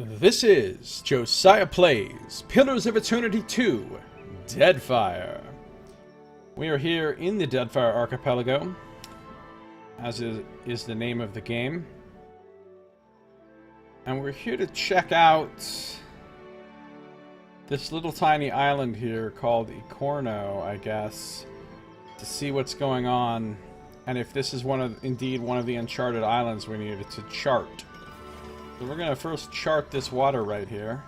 This is Josiah Plays Pillars of Eternity 2 Deadfire. We are here in the Deadfire Archipelago, as is the name of the game. And we're here to check out this little tiny island here called Icorno, I guess, to see what's going on and if this is indeed one of the uncharted islands we needed to chart. So we're gonna first chart this water right here.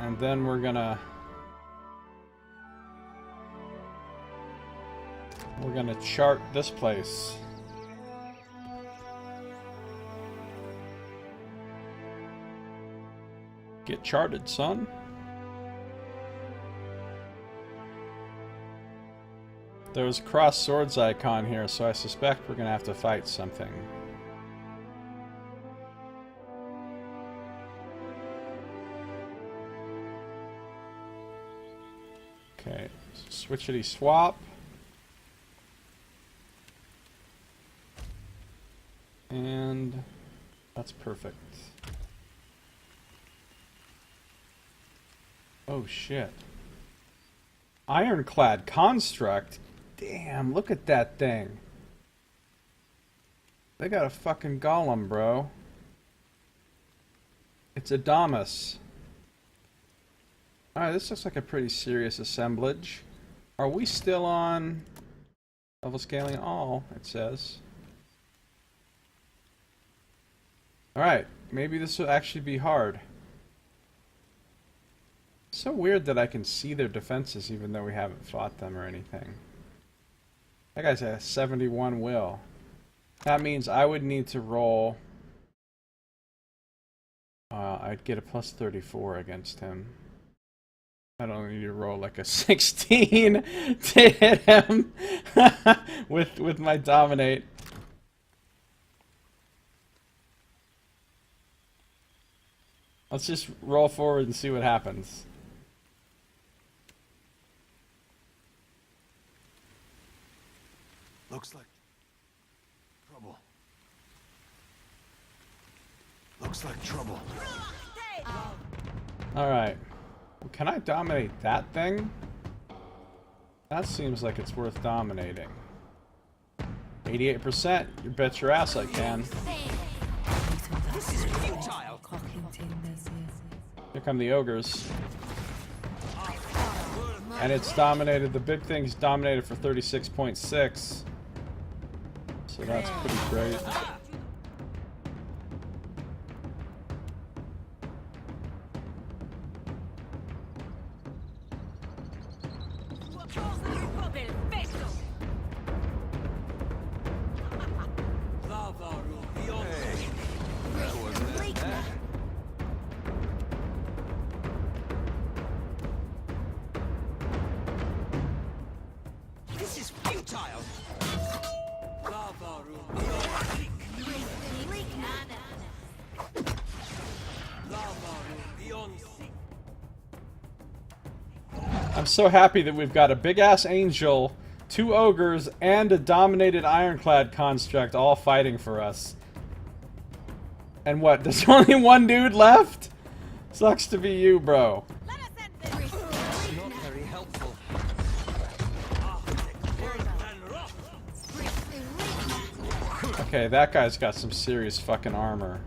And then we're gonna chart this place. Get charted, son. There's a crossed swords icon here, so I suspect we're gonna have to fight something. Okay, switchity swap. And that's perfect. Oh shit. Ironclad construct? Damn, look at that thing. They got a fucking golem, bro. It's Adamus. Alright, this looks like a pretty serious assemblage. Are we still on level scaling all, it says. Alright, maybe this will actually be hard. It's so weird that I can see their defenses even though we haven't fought them or anything. That guy's a 71 will. That means I would need to roll... I'd get a plus 34 against him. I don't need to roll like a 16 to hit him with my dominate. Let's just roll forward and see what happens. Looks like trouble. Looks like trouble. Alright. Can I dominate that thing? That seems like it's worth dominating. 88%. You bet your ass I can. This is futile. Here come the ogres. And it's dominated. The big thing's dominated for 36.6. So that's pretty great. This is futile. I'm so happy that we've got a big-ass angel, 2 ogres, and a dominated ironclad construct all fighting for us. And what, there's only one dude left? Sucks to be you, bro. Not very helpful. Okay, that guy's got some serious fucking armor.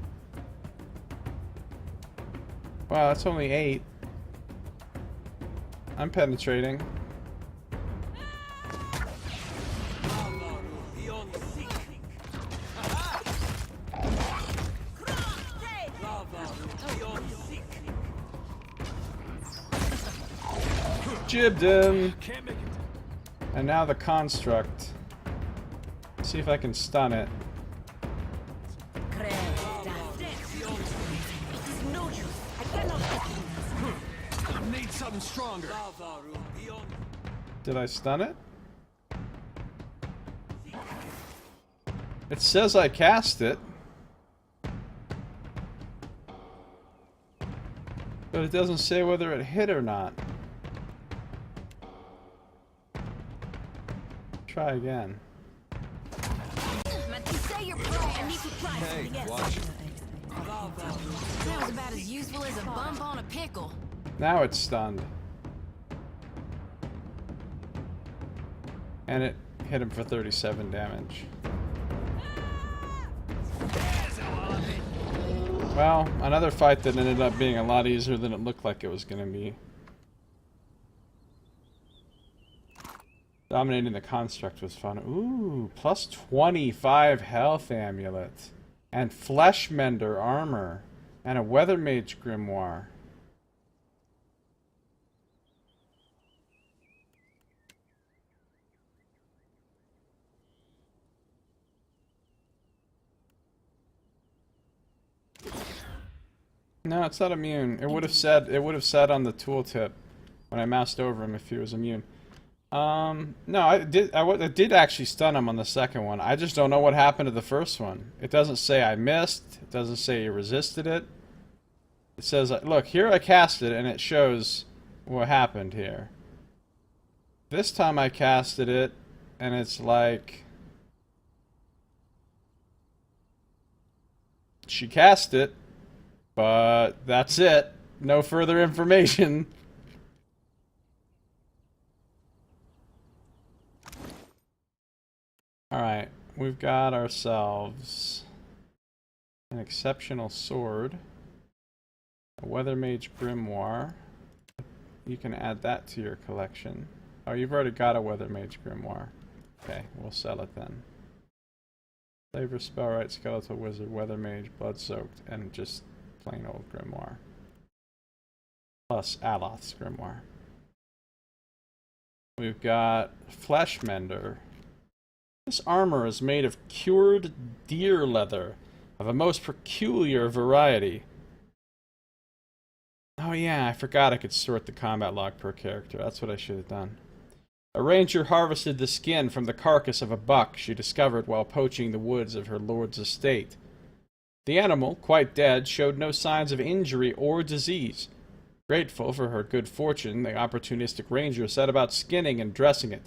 Wow, that's only 8. I'm penetrating. Jibbed him. And now the construct. See if I can stun it. Need something stronger. Did I stun it? It says I cast it. But it doesn't say whether it hit or not. Try again. Say your prayers. Hey, watch. That was about as useful as a bump on a pickle. Now it's stunned. And it hit him for 37 damage. Well, another fight that ended up being a lot easier than it looked like it was going to be. Dominating the construct was fun. Ooh, plus 25 health amulet. And flesh mender armor. And a weather mage grimoire. No, it's not immune. It would have said on the tooltip when I moused over him if he was immune. No, I did actually stun him on the second one. I just don't know what happened to the first one. It doesn't say I missed. It doesn't say you resisted it. It says, look, here I cast it and it shows what happened here. This time I casted it and it's like she cast it, but that's it. No further information. Alright, we've got ourselves an exceptional sword, a weather mage grimoire. You can add that to your collection. Oh, you've already got a weather mage grimoire. Okay, we'll sell it then. Flavor, Spellwright, Skeletal Wizard, Weather Mage, Blood Soaked, and just plain old grimoire. Plus Aloth's grimoire. We've got Flesh Mender. This armor is made of cured deer leather of a most peculiar variety. Oh yeah, I forgot I could sort the combat log per character. That's what I should have done. A ranger harvested the skin from the carcass of a buck she discovered while poaching the woods of her lord's estate. The animal, quite dead, showed no signs of injury or disease. Grateful for her good fortune, the opportunistic ranger set about skinning and dressing it.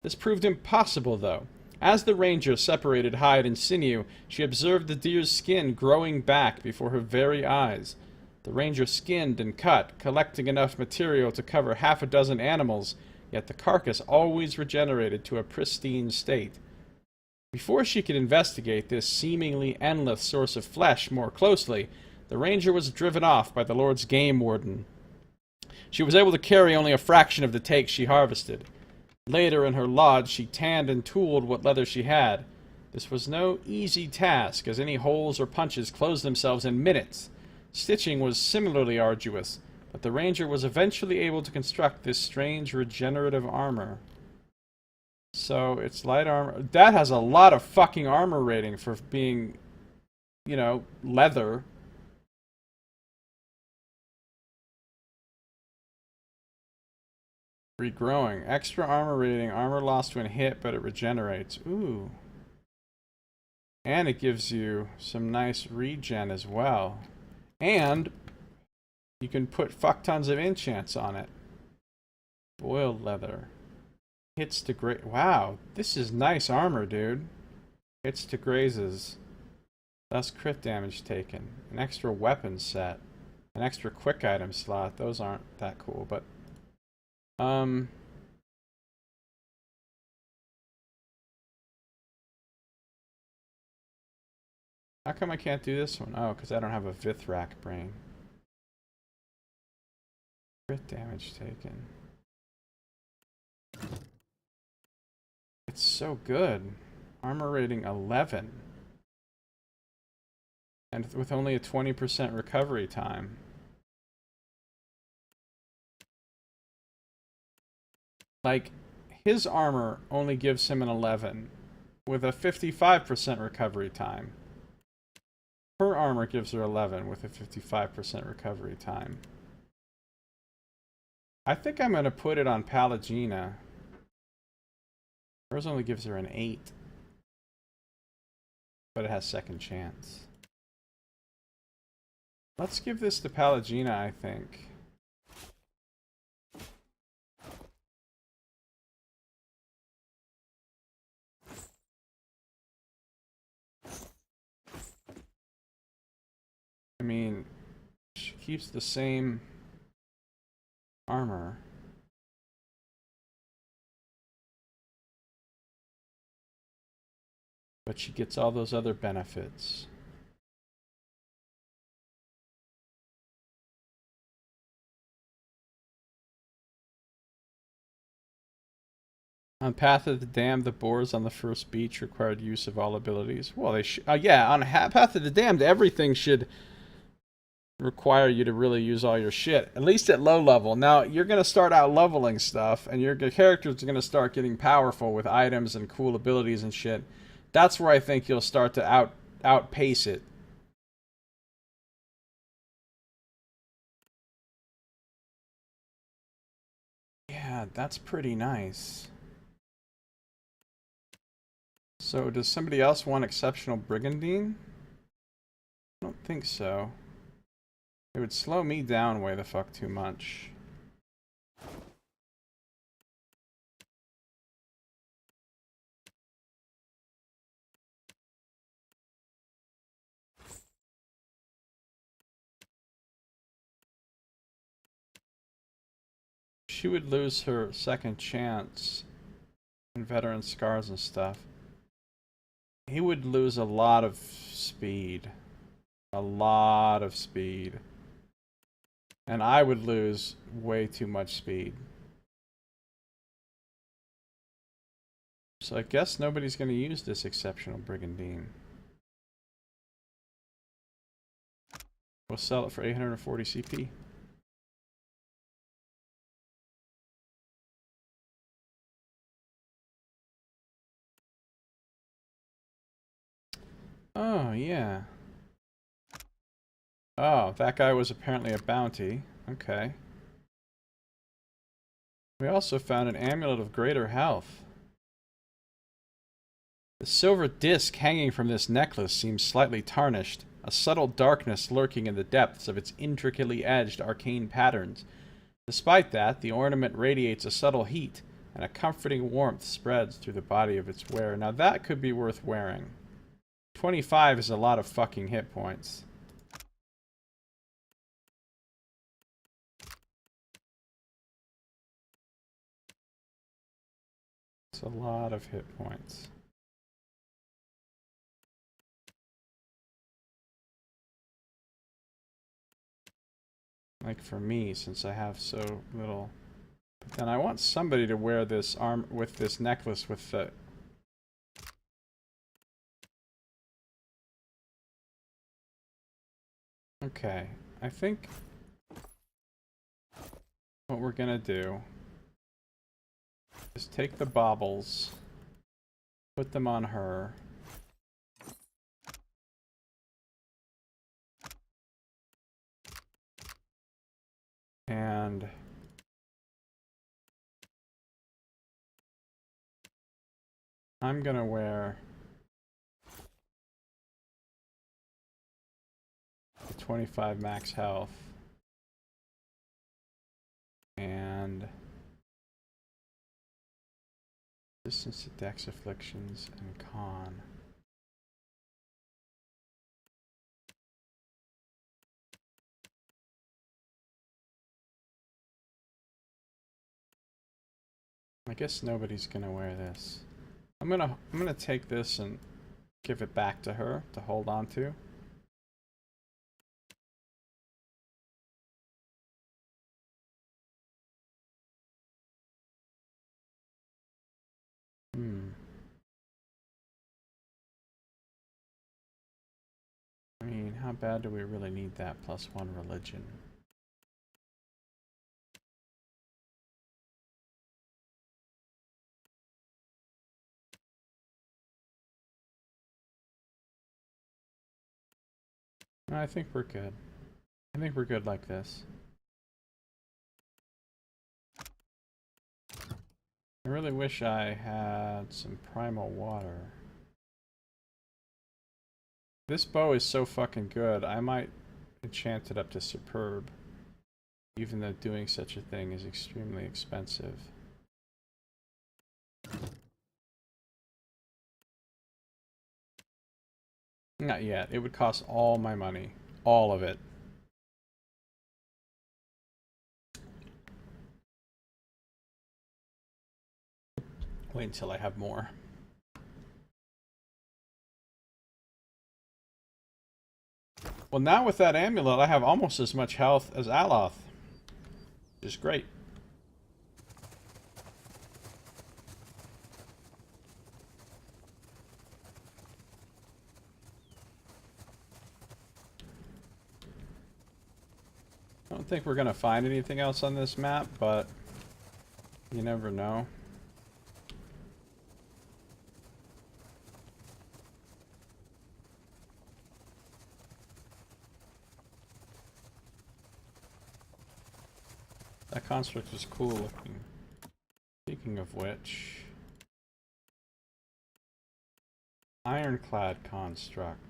This proved impossible, though. As the ranger separated hide and sinew, she observed the deer's skin growing back before her very eyes. The ranger skinned and cut, collecting enough material to cover half a dozen animals, yet the carcass always regenerated to a pristine state. Before she could investigate this seemingly endless source of flesh more closely, the ranger was driven off by the Lord's game warden. She was able to carry only a fraction of the take she harvested. Later in her lodge, she tanned and tooled what leather she had. This was no easy task, as any holes or punches closed themselves in minutes. Stitching was similarly arduous, but the ranger was eventually able to construct this strange regenerative armor. So, it's light armor. That has a lot of fucking armor rating for being, you know, leather. Regrowing. Extra armor rating. Armor lost when hit, but it regenerates. Ooh. And it gives you some nice regen as well. And you can put fuck tons of enchants on it. Boiled leather. Hits to graze. Wow, this is nice armor, dude. Hits to grazes. Thus crit damage taken. An extra weapon set. An extra quick item slot. Those aren't that cool, but how come I can't do this one? Oh, because I don't have a Vithrak brain. Crit damage taken. It's so good. Armor rating 11. And with only a 20% recovery time. Like, his armor only gives him an 11, with a 55% recovery time. Her armor gives her 11, with a 55% recovery time. I think I'm going to put it on Pallegina. Hers only gives her an 8. But it has second chance. Let's give this to Pallegina, I think. mean, she keeps the same armor. But she gets all those other benefits. On Path of the Damned, the boars on the first beach required use of all abilities. Well, they yeah, on Path of the Damned, everything should require you to really use all your shit, at least at low level. Now, you're going to start out leveling stuff, and your characters are going to start getting powerful with items and cool abilities and shit. That's where I think you'll start to outpace it. Yeah, that's pretty nice. So, does somebody else want Exceptional Brigandine? I don't think so. It would slow me down way the fuck too much. She would lose her second chance and veteran scars and stuff. He would lose a lot of speed. A lot of speed. And I would lose way too much speed. So I guess nobody's going to use this Exceptional Brigandine. We'll sell it for 840 CP. Oh, yeah. Oh, that guy was apparently a bounty. Okay. We also found an amulet of greater health. The silver disc hanging from this necklace seems slightly tarnished, a subtle darkness lurking in the depths of its intricately edged arcane patterns. Despite that, the ornament radiates a subtle heat, and a comforting warmth spreads through the body of its wearer. Now that could be worth wearing. 25 is a lot of fucking hit points. It's a lot of hit points. Like for me, since I have so little. But then I want somebody to wear this arm with this necklace with the. Okay, I think what we're gonna do is take the baubles, put them on her. And I'm gonna wear the 25 max health and resistance to dex afflictions and con. I guess nobody's gonna wear this. I'm gonna take this and give it back to her to hold on to. I mean, how bad do we really need that +1 religion? No, I think we're good. I think we're good like this. I really wish I had some primal water. This bow is so fucking good, I might enchant it up to superb, even though doing such a thing is extremely expensive. Not yet. It would cost all my money. all of it. Wait until I have more. Well, now with that amulet, I have almost as much health as Aloth. Which is great. I don't think we're going to find anything else on this map, but you never know. That construct is cool looking. Speaking of which, ironclad construct.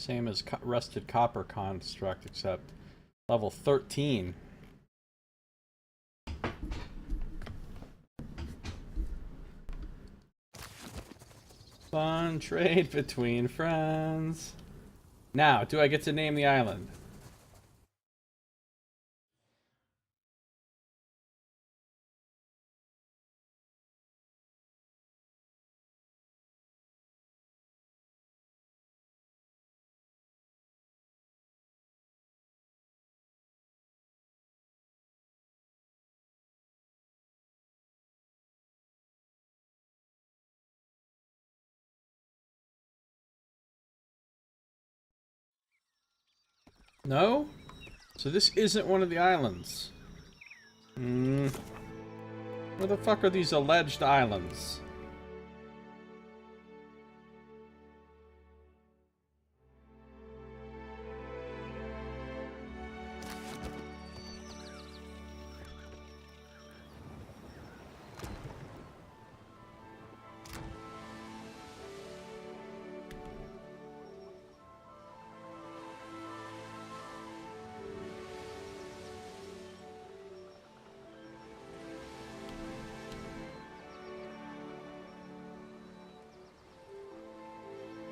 Same as rusted copper construct, except level 13. Fun trade between friends. Now, do I get to name the island? No? So this isn't one of the islands. Where the fuck are these alleged islands?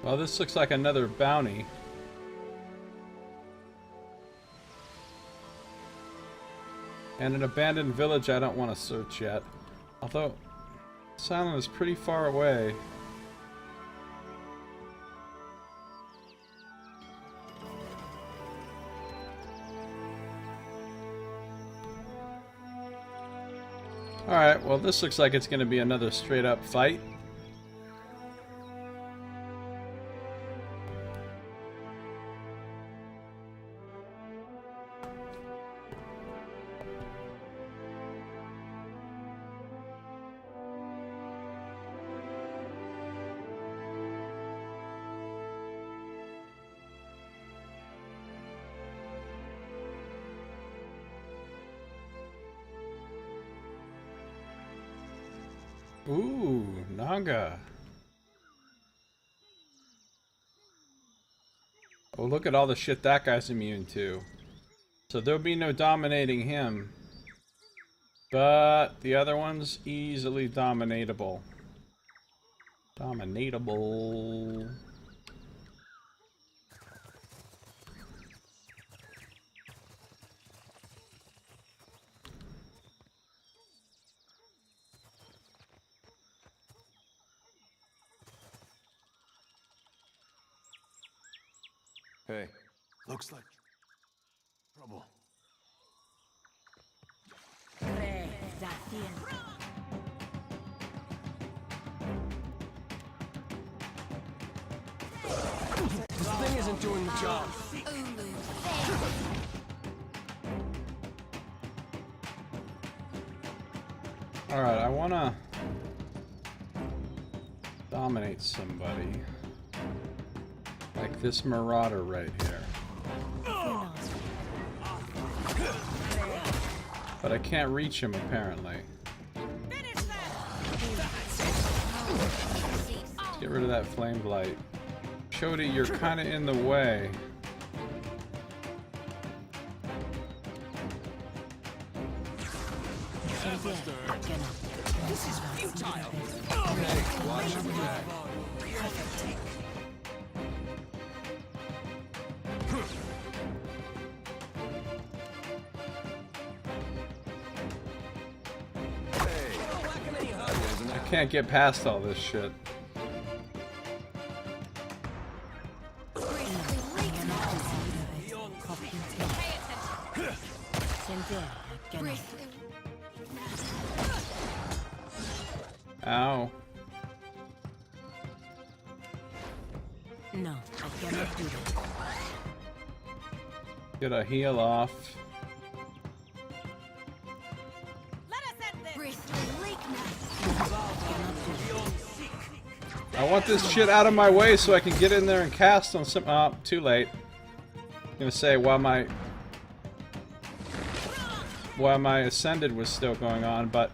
Well, this looks like another bounty. And an abandoned village I don't want to search yet. Although, this island is pretty far away. Alright, well this looks like it's going to be another straight up fight. Ooh, Naga. Oh, look at all the shit that guy's immune to. So there'll be no dominating him. But the other one's easily dominatable. Dominatable. Hey, looks like trouble. This thing isn't doing the job. Alright, I wanna dominate somebody. Like this marauder right here. But I can't reach him apparently. Let's get rid of that flame blight. Chody, you're kinda in the way. This is futile. Hey, watch your back. I can't get past all this shit. Ow. No, I cannot do that. Get a heal off. Let us end this. I want this shit out of my way so I can get in there and cast on some. Oh, too late. I'm gonna say while my Ascended was still going on, but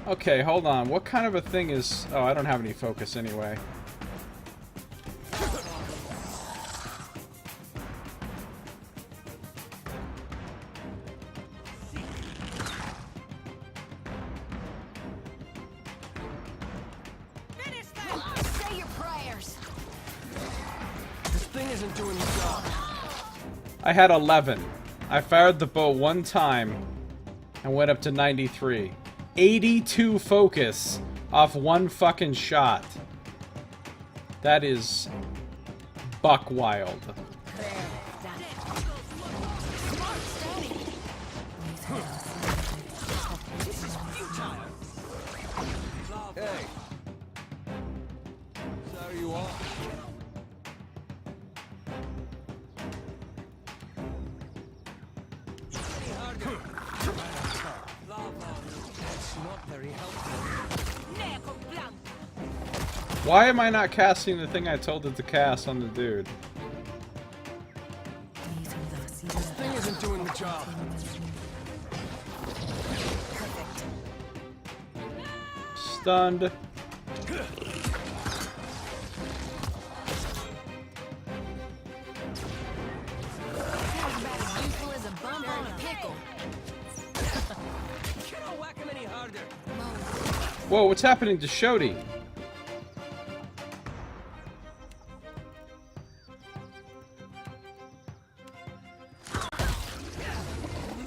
okay, hold on. What kind of a thing is? Oh, I don't have any focus anyway. Say your prayers. This thing isn't doing the job. I had 11. I fired the bow one time and went up to 93. 82 focus off one fucking shot. That is buck wild. Hey. So you are. Why am I not casting the thing I told it to cast on the dude? This thing isn't doing the job. Stunned. Useful as a bump on a pickle. Cannot whack him any harder. Whoa, what's happening to Shodi?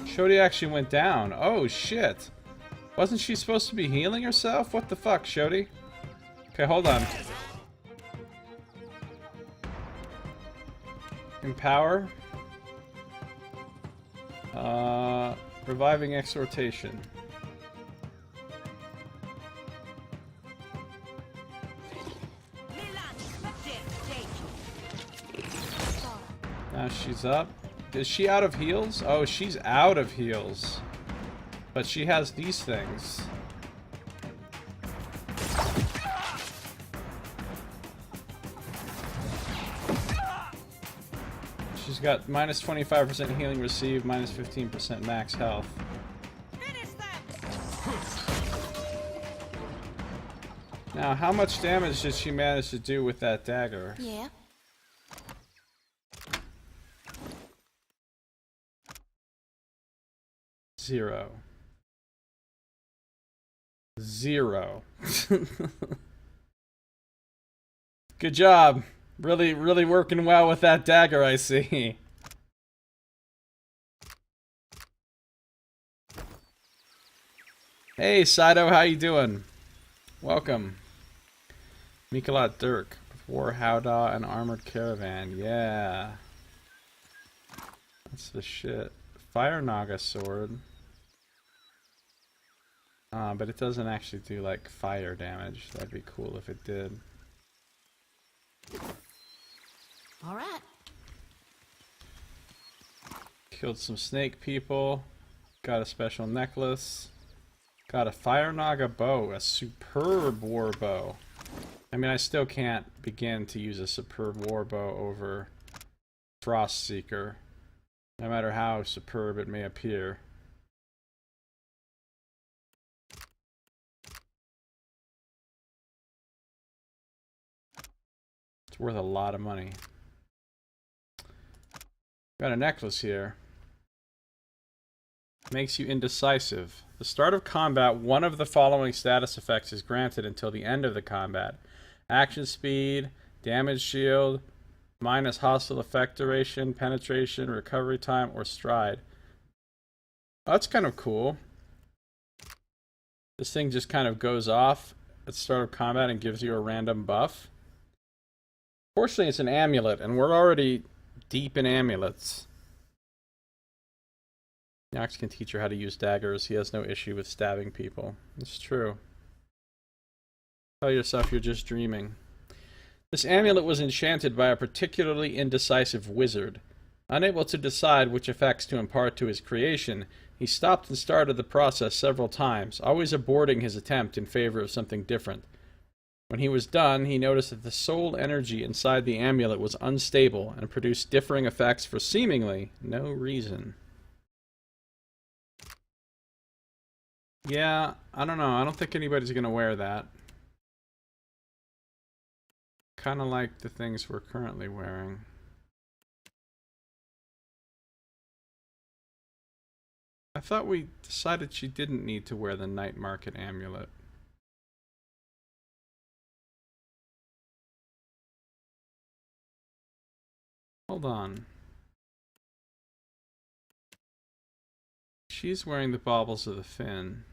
Shodi actually went down. Oh, shit. Wasn't she supposed to be healing herself? What the fuck, Shodi? Okay, hold on. Empower. Reviving Exhortation. Now she's up. Is she out of heals? Oh, she's out of heals. But she has these things. She's got minus 25% healing received, minus 15% max health. Now, how much damage did she manage to do with that dagger? Yeah. Zero. Good job. Really, really working well with that dagger, I see. Hey, Saito, how you doing? Welcome. Mikalat Dirk, War Howdah and Armored Caravan. Yeah. That's the shit. Fire Naga sword. But it doesn't actually do like fire damage. That'd be cool if it did. All right. Killed some snake people. Got a special necklace. Got a Fire Naga bow. A superb war bow. I mean, I still can't begin to use a superb war bow over Frost Seeker. No matter how superb it may appear. It's worth a lot of money. Got a necklace here. Makes you indecisive. The start of combat, one of the following status effects is granted until the end of the combat. Action speed, damage shield, minus hostile effect duration, penetration, recovery time, or stride. Oh, that's kind of cool. This thing just kind of goes off at the start of combat and gives you a random buff. Fortunately, it's an amulet, and we're already deep in amulets. Nox can teach her how to use daggers. He has no issue with stabbing people. It's true. Tell yourself you're just dreaming. This amulet was enchanted by a particularly indecisive wizard. Unable to decide which effects to impart to his creation, he stopped and started the process several times, always aborting his attempt in favor of something different. When he was done, he noticed that the soul energy inside the amulet was unstable and produced differing effects for seemingly no reason. Yeah, I don't know. I don't think anybody's gonna wear that. Kind of like the things we're currently wearing. I thought we decided she didn't need to wear the night market amulet. Hold on. She's wearing the baubles of the fin.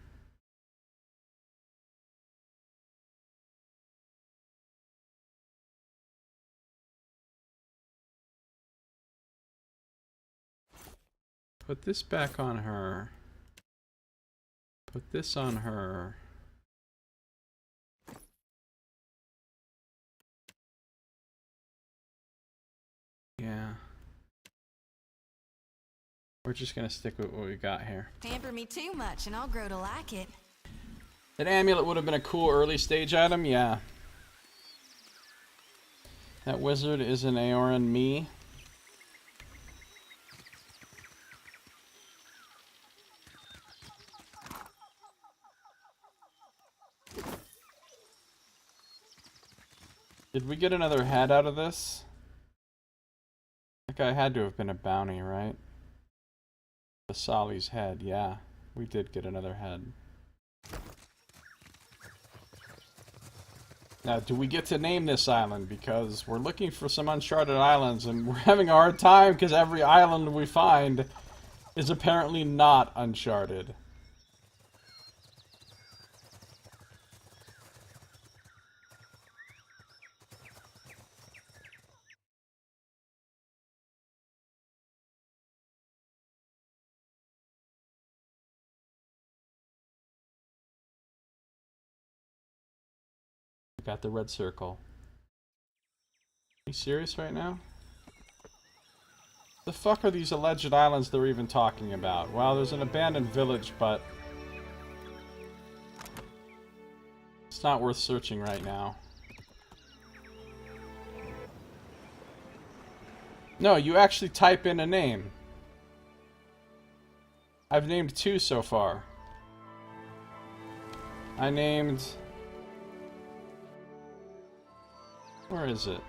Put this back on her. Put this on her. Yeah. We're just gonna stick with what we got here. Pamper me too much and I'll grow to like it. That amulet would have been a cool early stage item, yeah. That wizard is an Aoran me. Did we get another head out of this? That guy had to have been a bounty, right? The Sali's head, yeah. We did get another head. Now, do we get to name this island? Because we're looking for some uncharted islands, and we're having a hard time because every island we find is apparently not uncharted. Got the red circle. Are you serious right now? The fuck are these alleged islands they're even talking about? Well, there's an abandoned village, but it's not worth searching right now. No, you actually type in a name. I've named 2 so far. I named... Where is it?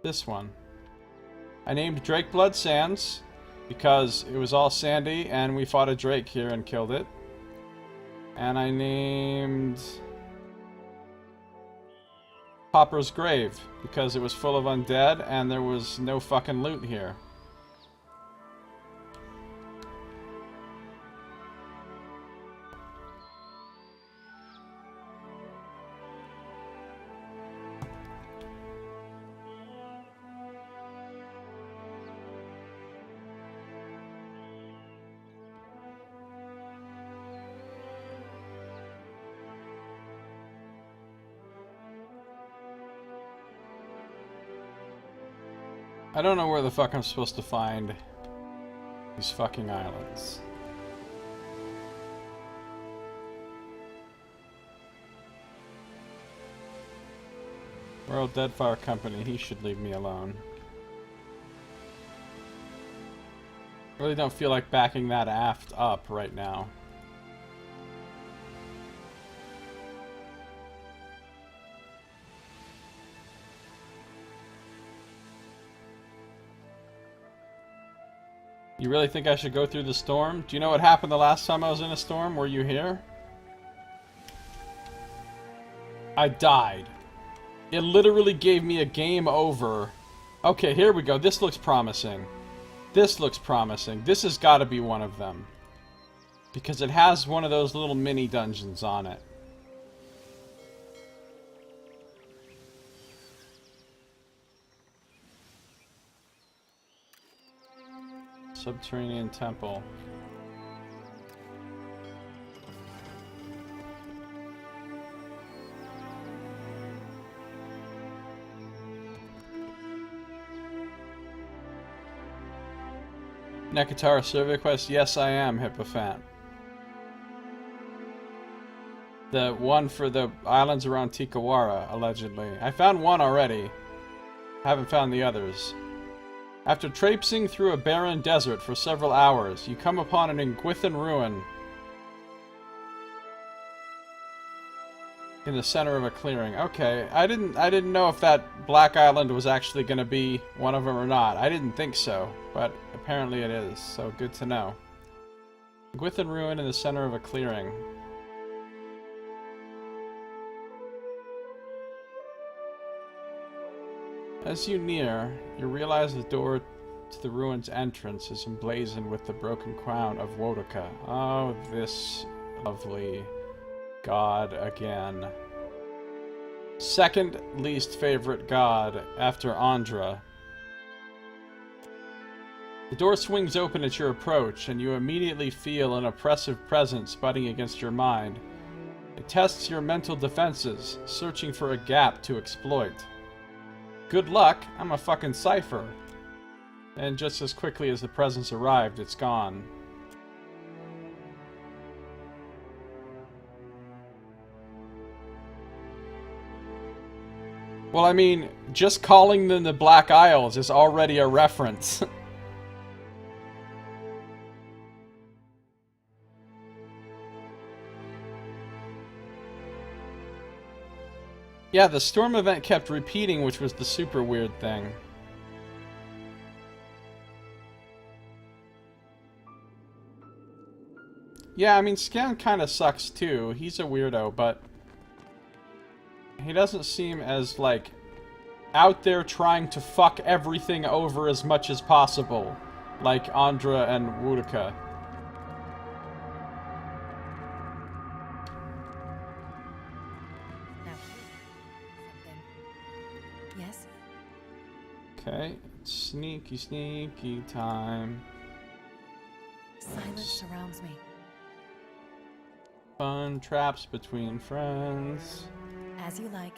This one. I named Drake Blood Sands because it was all sandy and we fought a drake here and killed it. And I named Popper's Grave because it was full of undead and there was no fucking loot here. I don't know where the fuck I'm supposed to find these fucking islands. Royal Deadfire Company, he should leave me alone. Really don't feel like backing that aft up right now. You really think I should go through the storm? Do you know what happened the last time I was in a storm? Were you here? I died. It literally gave me a game over. Okay, here we go. This looks promising. This looks promising. This has got to be one of them. Because it has one of those little mini dungeons on it. Subterranean temple. Nekatara survey quest? Yes, I am, Hippofant. The one for the islands around Tikawara, allegedly. I found one already. Haven't found the others. After traipsing through a barren desert for several hours, you come upon an Isometric ruin in the center of a clearing. Okay, I didn't know if that Black Island was actually going to be one of them or not. I didn't think so, but apparently it is, so good to know. Isometric ruin in the center of a clearing. As you near, you realize the door to the ruin's entrance is emblazoned with the broken crown of Wodoka. Oh, this lovely god again. Second least favorite god after Andra. The door swings open at your approach, and you immediately feel an oppressive presence butting against your mind. It tests your mental defenses, searching for a gap to exploit. Good luck, I'm a fucking cipher. And just as quickly as the presence arrived, it's gone. Well, I mean, just calling them the Black Isles is already a reference. Yeah, the storm event kept repeating, which was the super weird thing. Yeah, I mean, Scan kind of sucks too. He's a weirdo, but he doesn't seem as, like, out there trying to fuck everything over as much as possible, like Andra and Wodoka. Yes? Okay, sneaky, sneaky time. Silence surrounds me. Fun traps between friends. As you like.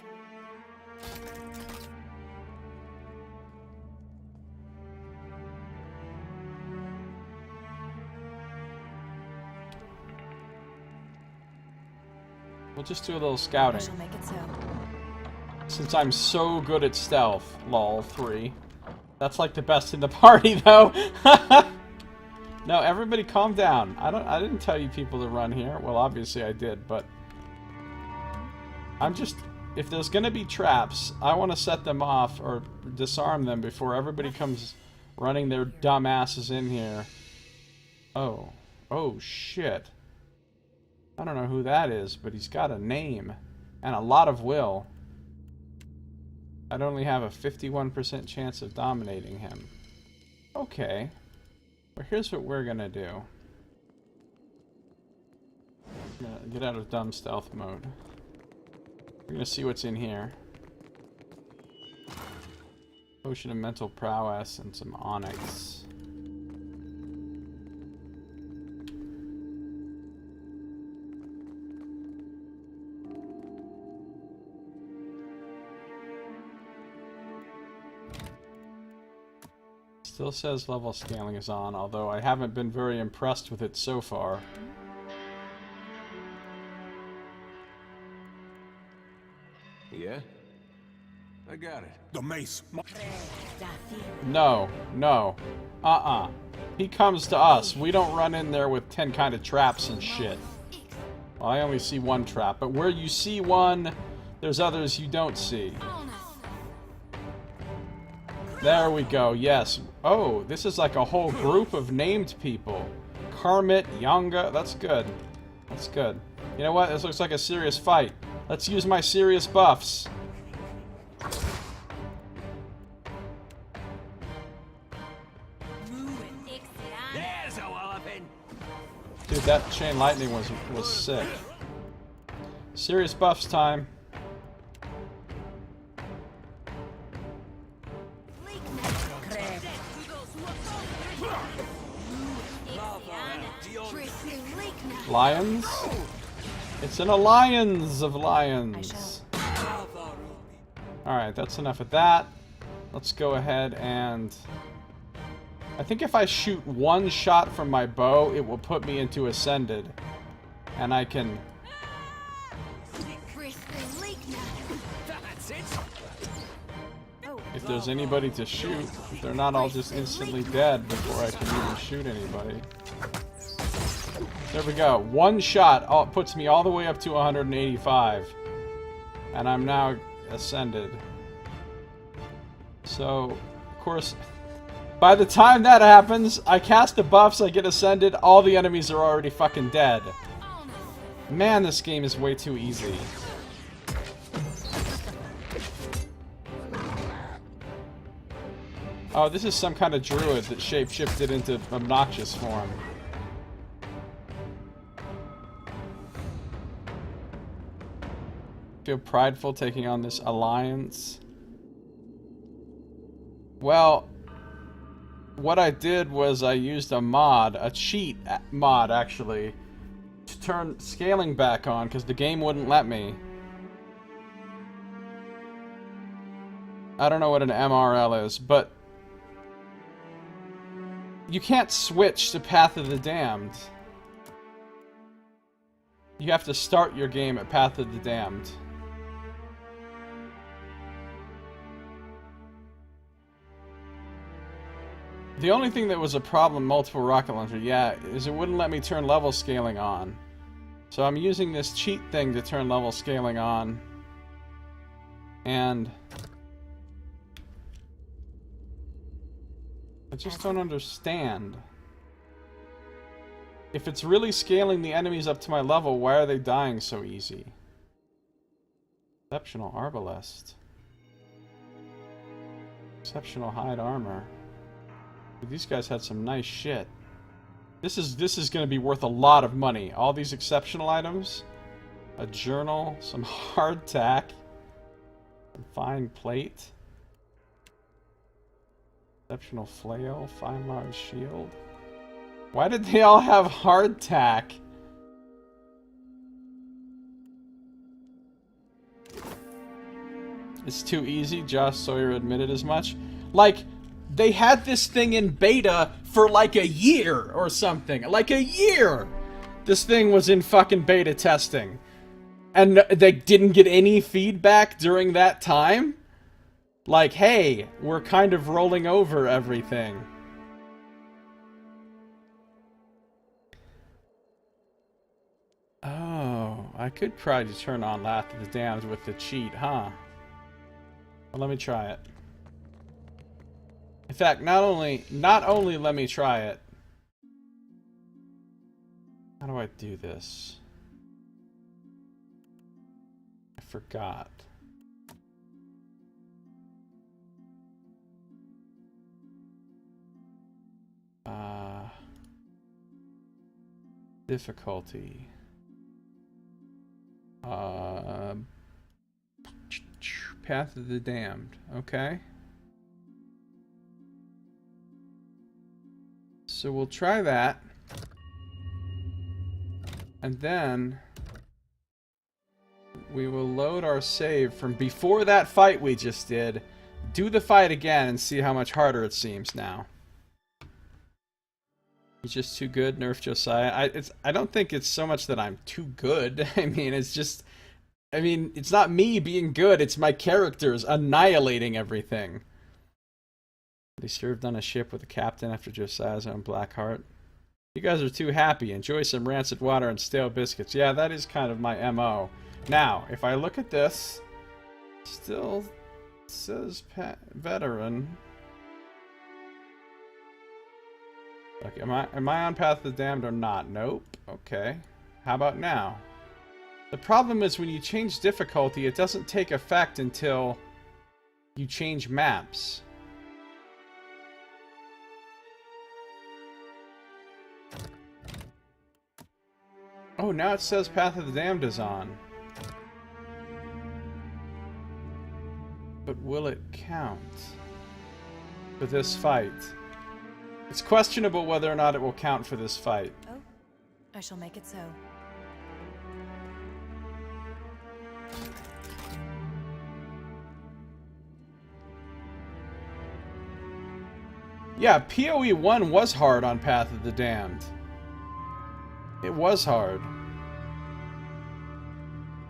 We'll just do a little I scouting. shall make it so. Since I'm so good at stealth, lol, 3. That's like the best in the party, though. No, everybody calm down. I didn't tell you people to run here. Well, obviously I did, but I'm just, if there's gonna be traps, I want to set them off or disarm them before everybody comes running their dumb asses in here. Oh. Oh, shit. I don't know who that is, but he's got a name and a lot of will. I'd only have a 51% chance of dominating him. Okay. Well, here's what we're gonna do. We're gonna get out of dumb stealth mode. We're gonna see what's in here. Potion of mental prowess and some onyx. Still says level scaling is on, although I haven't been very impressed with it so far. Yeah? I got it. The mace. No, no. He comes to us. We don't run in there with 10 kind of traps and shit. Well, I only see one trap, but where you see one, there's others you don't see. There we go, yes. Oh, this is like a whole group of named people. Karmit, Yanga, that's good. That's good. You know what? This looks like a serious fight. Let's use my serious buffs. There's a walloping. Dude, that chain lightning was sick. Serious buffs time. Lions? It's an alliance of lions. Alright, that's enough of that. Let's go ahead and... I think if I shoot one shot from my bow, it will put me into Ascended. And I can... If there's anybody to shoot, they're not all just instantly dead before I can even shoot anybody. There we go. One shot puts me all the way up to 185. And I'm now Ascended. So, of course, by the time that happens, I cast the buffs, I get Ascended, all the enemies are already fucking dead. Man, this game is way too easy. Oh, this is some kind of druid that shapeshifted into obnoxious form. Feel prideful taking on this alliance. Well, what I did was I used a mod, a cheat mod actually, to turn scaling back on because the game wouldn't let me. I don't know what an MRL is, but you can't switch to Path of the Damned. You have to start your game at Path of the Damned. The only thing that was a problem, multiple rocket launcher, yeah, is it wouldn't let me turn level scaling on. So I'm using this cheat thing to turn level scaling on. And I just don't understand. If it's really scaling the enemies up to my level, why are they dying so easy? Exceptional Arbalest. Exceptional Hide Armor. These guys had some nice shit. This is going to be worth a lot of money. All these exceptional items. A journal, some hardtack, some fine plate. Exceptional flail, fine large shield. Why did they all have hardtack? It's too easy. Josh Sawyer admitted as much. Like, they had this thing in beta for like a year or something. Like a year! This thing was in fucking beta testing. And they didn't get any feedback during that time? Like, hey, we're kind of rolling over everything. Oh, I could probably turn on Wrath of the Damned with the cheat, huh? Well, let me try it. In fact, not only let me try it. How do I do this? I forgot. Difficulty. Path of the Damned. Okay. So we'll try that. And then we will load our save from before that fight we just did. Do the fight again and see how much harder it seems now. He's just too good, nerf Josiah. I don't think it's so much that I'm too good. I mean, it's just... I mean, it's not me being good, it's my characters annihilating everything. He served on a ship with a captain after Josiah's own Blackheart. You guys are too happy. Enjoy some rancid water and stale biscuits. Yeah, that is kind of my MO. Now, if I look at this, still says veteran. Look, am I on Path of the Damned or not? Nope. Okay. How about now? The problem is when you change difficulty, it doesn't take effect until you change maps. Oh, now it says Path of the Damned is on. But will it count for this fight? It's questionable whether or not it will count for this fight. Oh, I shall make it so. Yeah, PoE 1 was hard on Path of the Damned. It was hard.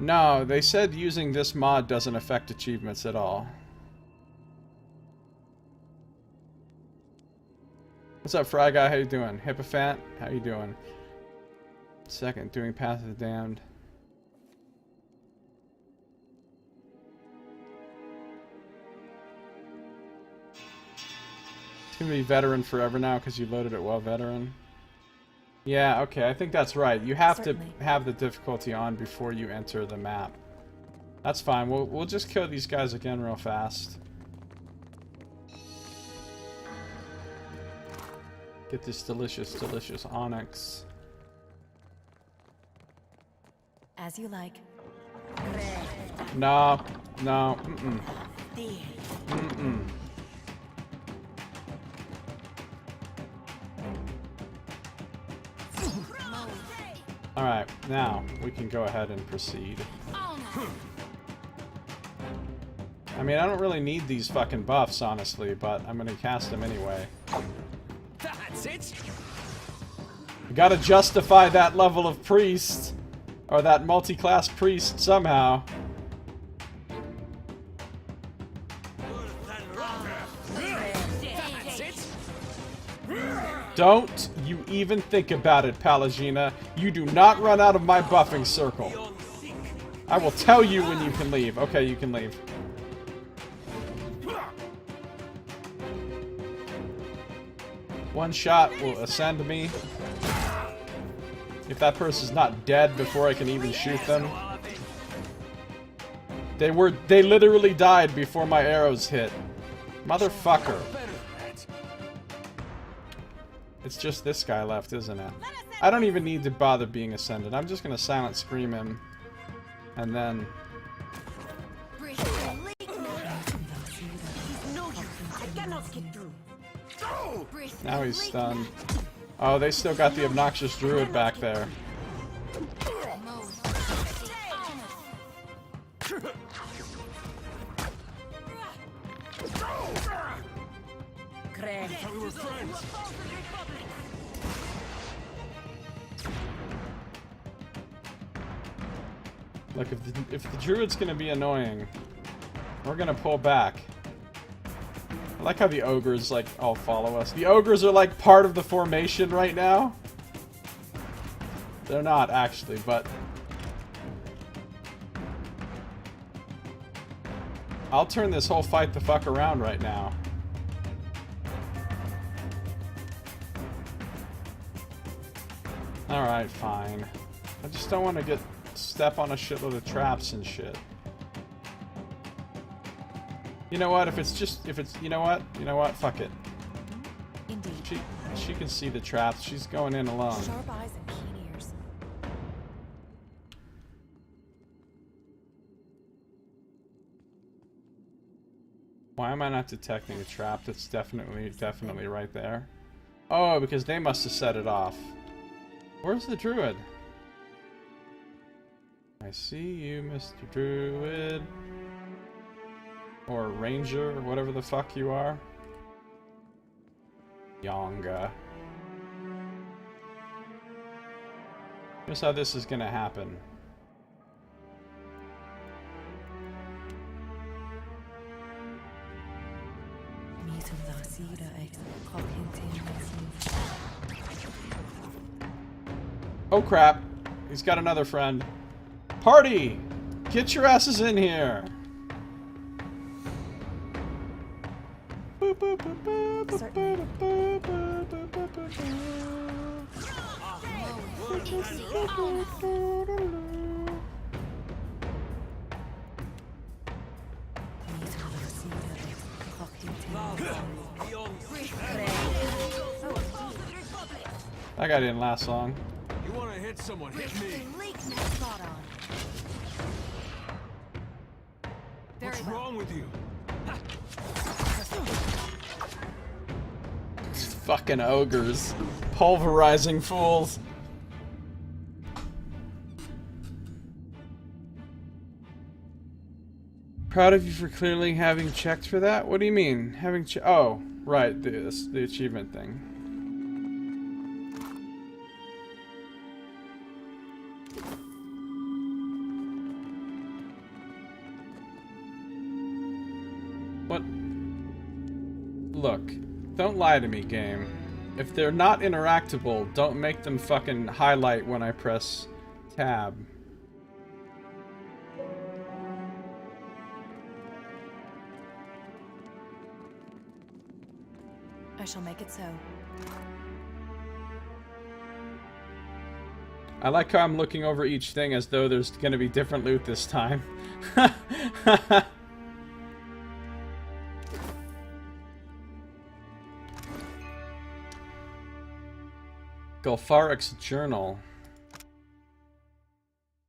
No, they said using this mod doesn't affect achievements at all. What's up, Fry Guy? How you doing? Hippofant? How you doing? Second, doing Path of the Damned. It's gonna be veteran forever now because you loaded it well, veteran. Yeah, okay, I think that's right. You have Certainly. to have the difficulty on before you enter the map. That's fine. We'll just kill these guys again real fast. Get this delicious, delicious onyx. As you like. No, no, mm-mm. Alright, now we can go ahead and proceed. I mean, I don't really need these fucking buffs, honestly, but I'm gonna cast them anyway. That's it. You gotta justify that level of priest, or that multi-class priest somehow. That's it. Don't you even think about it, Palagina. You do not run out of my buffing circle. I will tell you when you can leave. Okay, you can leave. One shot will ascend me. If that person's not dead before I can even shoot them. They literally died before my arrows hit. Motherfucker. It's just this guy left, isn't it? I don't even need to bother being ascended. I'm just gonna silent scream him. And then... Now he's stunned. Oh, they still got the obnoxious druid back there. Look, if the druid's gonna be annoying, we're gonna pull back. I like how the ogres, like, all follow us. The ogres are, like, part of the formation right now. They're not, actually, but... I'll turn this whole fight the fuck around right now. Alright, fine. I just don't want to step on a shitload of traps and shit. You know what? You know what? Fuck it. Indeed. She can see the traps. She's going in alone. Sharp eyes and keen ears. Why am I not detecting a trap that's definitely right there? Oh, because they must have set it off. Where's the druid? I see you, Mr. Druid. Or Ranger, or whatever the fuck you are. Yonga. Here's how this is gonna happen. Oh crap. He's got another friend. Party! Get your asses in here! That guy didn't last long. You want to hit someone? Hit me. Spot on. What's wrong with you? These fucking ogres. Pulverizing fools. Proud of you for clearly having checked for that? What do you mean? Having oh, right, the achievement thing. What? Look, don't lie to me, game. If they're not interactable, don't make them fucking highlight when I press tab. I shall make it so. I like how I'm looking over each thing as though there's gonna be different loot this time. Golfaric's Journal.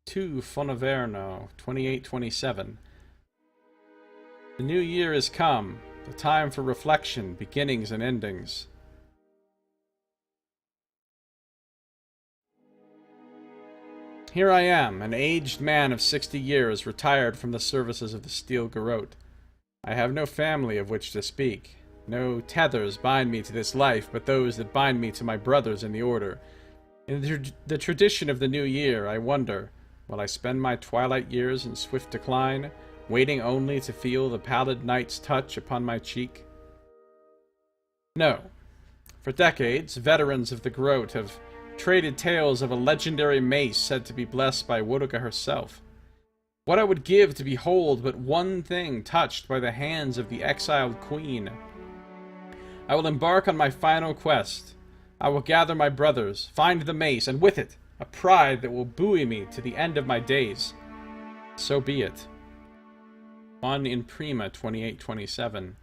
2 Fonaverno, 2827. The new year is come. The time for reflection, beginnings and endings. Here I am, an aged man of 60 years, retired from the services of the Steel Garrote. I have no family of which to speak. No tethers bind me to this life, but those that bind me to my brothers in the Order. In the tradition of the new year, I wonder, will I spend my twilight years in swift decline, waiting only to feel the pallid night's touch upon my cheek? No. For decades, veterans of the Garrote have traded tales of a legendary mace said to be blessed by Wodoka herself. What I would give to behold but one thing touched by the hands of the exiled queen. I will embark on my final quest. I will gather my brothers, find the mace, and with it, a pride that will buoy me to the end of my days. So be it. 1 in Prima 2827.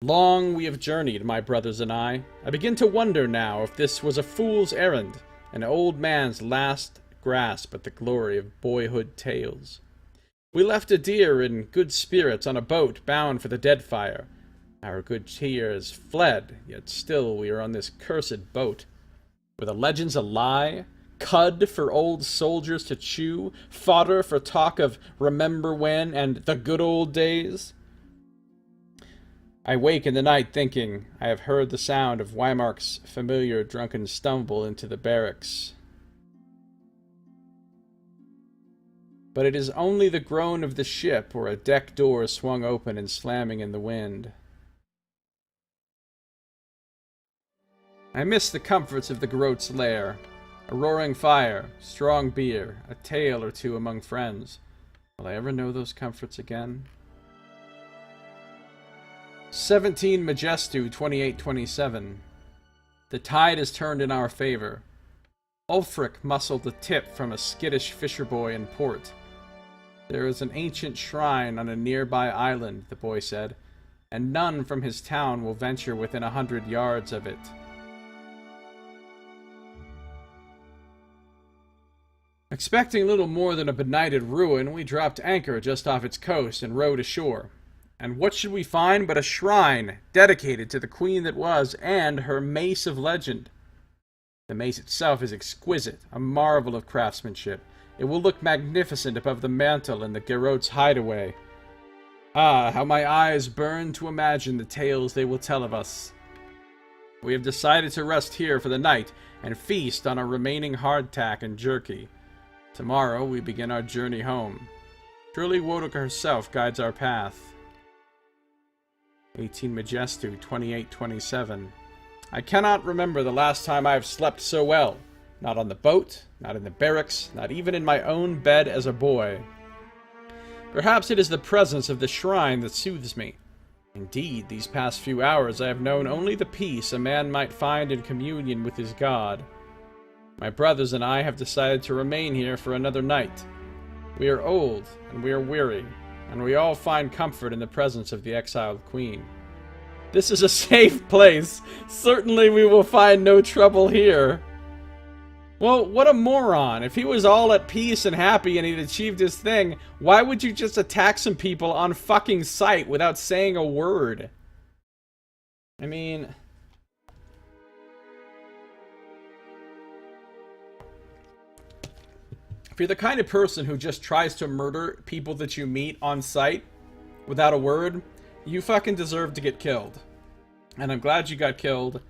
Long we have journeyed, my brothers and I. I begin to wonder now if this was a fool's errand, an old man's last grasp at the glory of boyhood tales. We left a deer in good spirits on a boat bound for the Deadfire. Our good cheers fled, yet still we are on this cursed boat. Were the legends a lie? Cud for old soldiers to chew? Fodder for talk of remember when and the good old days? I wake in the night thinking I have heard the sound of Weimark's familiar drunken stumble into the barracks. But it is only the groan of the ship or a deck door swung open and slamming in the wind. I miss the comforts of the Garrote's lair. A roaring fire, strong beer, a tale or two among friends. Will I ever know those comforts again? 17 Majestu 2827. The tide has turned in our favor. Ulfric muscled a tip from a skittish fisher boy in port. There is an ancient shrine on a nearby island, the boy said, and none from his town will venture within 100 yards of it. Expecting little more than a benighted ruin, we dropped anchor just off its coast and rowed ashore. And what should we find but a shrine dedicated to the queen that was and her mace of legend? The mace itself is exquisite, a marvel of craftsmanship. It will look magnificent above the mantle in the Garrote's hideaway. Ah, how my eyes burn to imagine the tales they will tell of us. We have decided to rest here for the night and feast on our remaining hardtack and jerky. Tomorrow we begin our journey home. Surely Wodoka herself guides our path. 18 Majestu 2827. I cannot remember the last time I have slept so well. Not on the boat, not in the barracks, not even in my own bed as a boy. Perhaps it is the presence of the shrine that soothes me. Indeed, these past few hours I have known only the peace a man might find in communion with his god. My brothers and I have decided to remain here for another night. We are old, and we are weary, and we all find comfort in the presence of the exiled queen. This is a safe place. Certainly we will find no trouble here. Well, what a moron. If he was all at peace and happy and he'd achieved his thing, why would you just attack some people on fucking sight without saying a word? I mean... if you're the kind of person who just tries to murder people that you meet on sight without a word, you fucking deserve to get killed. And I'm glad you got killed.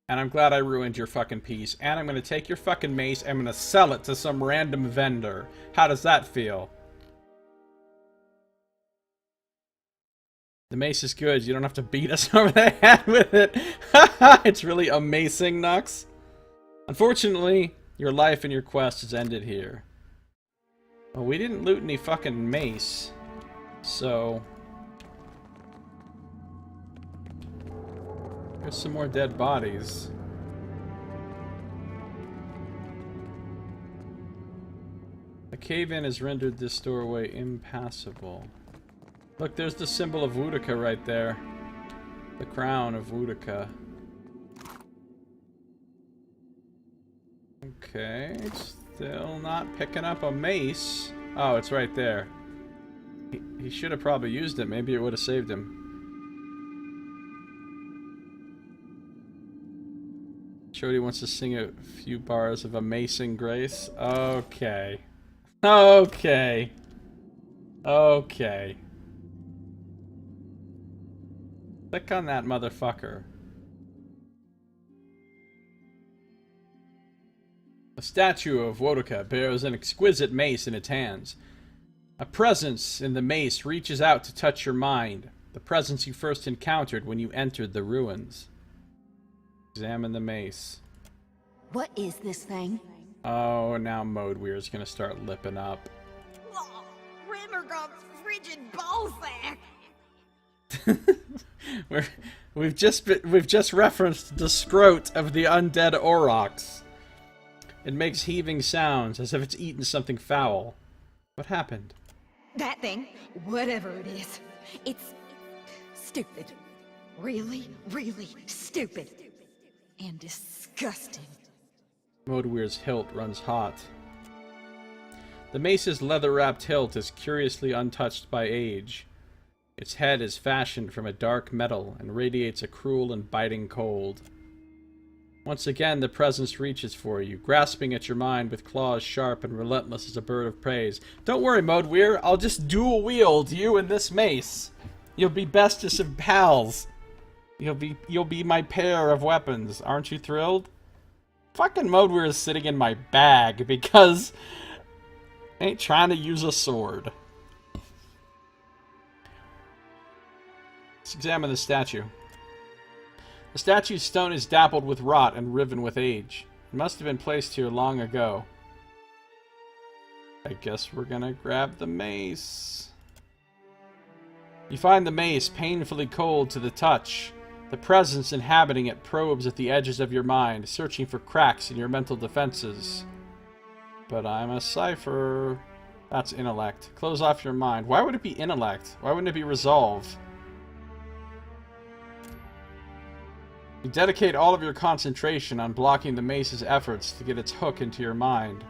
And I'm glad I ruined your fucking peace. And I'm gonna take your fucking mace and I'm gonna sell it to some random vendor. How does that feel? The mace is good. You don't have to beat us over the head with it. It's really amazing, Nux. Unfortunately, your life and your quest is ended here. Well, we didn't loot any fucking mace. So... there's some more dead bodies. A cave-in has rendered this doorway impassable. Look, there's the symbol of Wudica right there. The crown of Wudica. Okay, still not picking up a mace. Oh, it's right there. He should have probably used it. Maybe it would have saved him. Jody wants to sing a few bars of Amazing Grace. Okay. Okay. Okay. Click on that motherfucker. A statue of Wudica bears an exquisite mace in its hands. A presence in the mace reaches out to touch your mind. The presence you first encountered when you entered the ruins. Examine the mace. What is this thing? Oh, now Mode Weir's gonna start lipping up. Oh, Rendergob's frigid ballsack. We've just referenced the scrote of the undead Aurochs. It makes heaving sounds as if it's eaten something foul. What happened? That thing, whatever it is, it's stupid. Really, really stupid. And disgusting. Mode Weir's hilt runs hot. The mace's leather-wrapped hilt is curiously untouched by age. Its head is fashioned from a dark metal and radiates a cruel and biting cold. Once again, the presence reaches for you, grasping at your mind with claws sharp and relentless as a bird of prey. Don't worry, Mode Weir, I'll just dual wield you and this mace. You'll be bestest of pals. You'll be my pair of weapons. Aren't you thrilled? Fucking Mode Weir is sitting in my bag because I ain't trying to use a sword. Let's examine the statue. The statue's stone is dappled with rot and riven with age. It must have been placed here long ago. I guess we're gonna grab the mace. You find the mace painfully cold to the touch. The presence inhabiting it probes at the edges of your mind, searching for cracks in your mental defenses. But I'm a cipher. That's intellect. Close off your mind. Why would it be intellect? Why wouldn't it be resolve? You dedicate all of your concentration on blocking the mace's efforts to get its hook into your mind.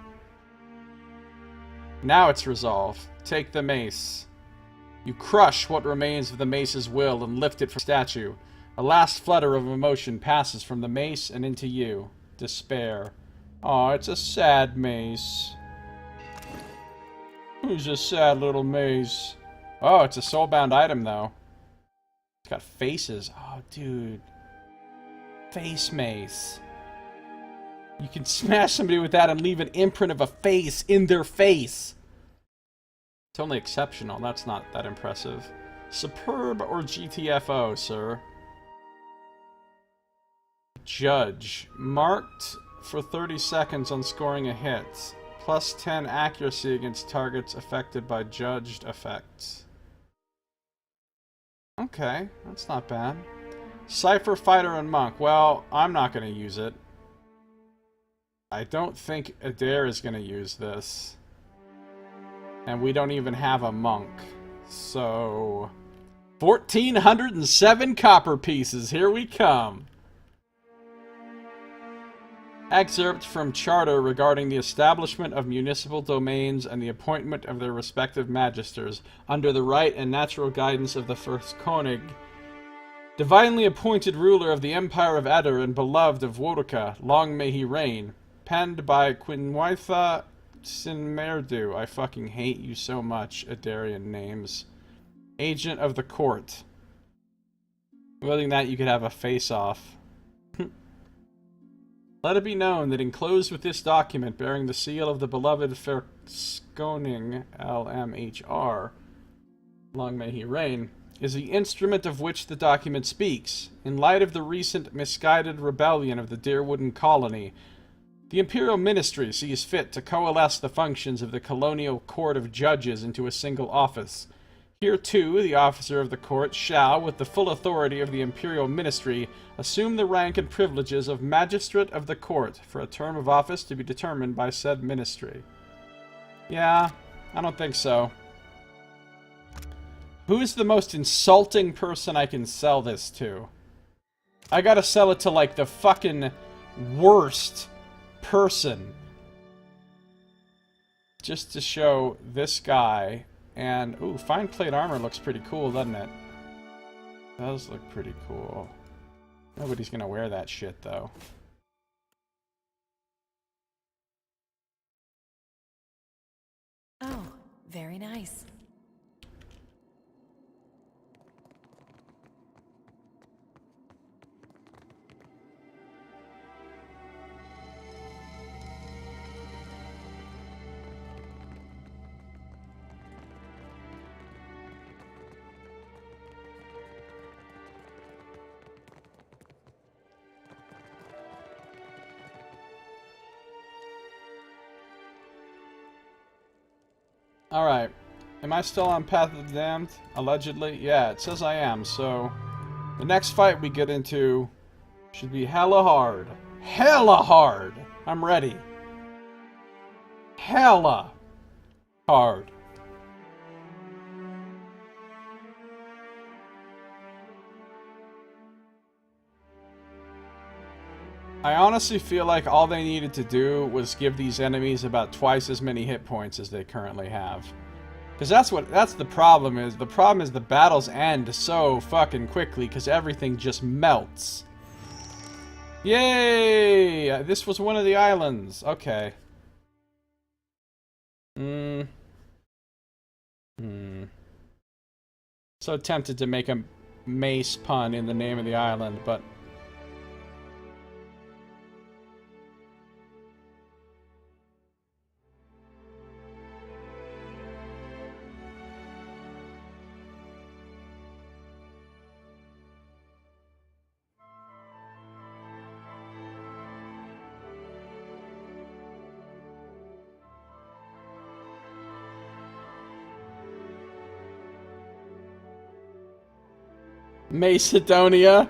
Now it's resolve. Take the mace. You crush what remains of the mace's will and lift it from the statue. A last flutter of emotion passes from the mace and into you. Despair. Aw, it's a sad mace. Who's a sad little mace? Oh, it's a soulbound item, though. It's got faces. Oh, dude. Face mace. You can smash somebody with that and leave an imprint of a face in their face. It's only exceptional. That's not that impressive. Superb or GTFO, sir? Judge. Marked for 30 seconds on scoring a hit. Plus 10 accuracy against targets affected by judged effects. Okay, that's not bad. Cipher, Fighter, and Monk. Well, I'm not going to use it. I don't think Adair is going to use this. And we don't even have a monk. So... 1,407 copper pieces. Here we come. Excerpt from Charter regarding the establishment of municipal domains and the appointment of their respective magisters under the right and natural guidance of the first Konig, divinely appointed ruler of the Empire of Eder and beloved of Wodoka, long may he reign. Penned by Quinwaitha Sinmerdu. I fucking hate you so much, Adarian names. Agent of the court. Willing that you could have a face-off. Let it be known that enclosed with this document bearing the seal of the beloved Ferskoning LMHR, long may he reign, is the instrument of which the document speaks. In light of the recent misguided rebellion of the Deerwooden colony, the Imperial Ministry sees fit to coalesce the functions of the Colonial Court of Judges into a single office. Here, too, the officer of the court shall, with the full authority of the Imperial Ministry, assume the rank and privileges of Magistrate of the Court for a term of office to be determined by said ministry. Yeah, I don't think so. Who's the most insulting person I can sell this to? I gotta sell it to, like, the fucking worst person. Just to show this guy... And, ooh, fine plate armor looks pretty cool, doesn't it? Does look pretty cool. Nobody's gonna wear that shit, though. Oh, very nice. Alright. Am I still on Path of the Damned? Allegedly? Yeah, it says I am, so... The next fight we get into should be hella hard. Hella hard! I'm ready. Hella hard. I honestly feel like all they needed to do was give these enemies about twice as many hit points as they currently have. Because that's the problem is. The problem is the battles end so fucking quickly because everything just melts. Yay! This was one of the islands. Okay. So tempted to make a mace pun in the name of the island, but... Macedonia.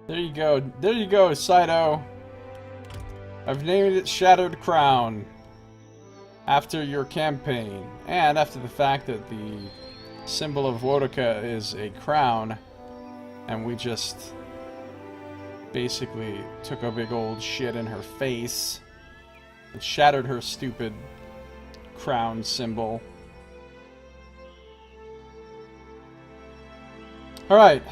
There you go. There you go, Saito. I've named it Shattered Crown. After your campaign. And after the fact that the symbol of Wodoka is a crown. And we just basically took a big old shit in her face. And shattered her stupid crown symbol. Alright.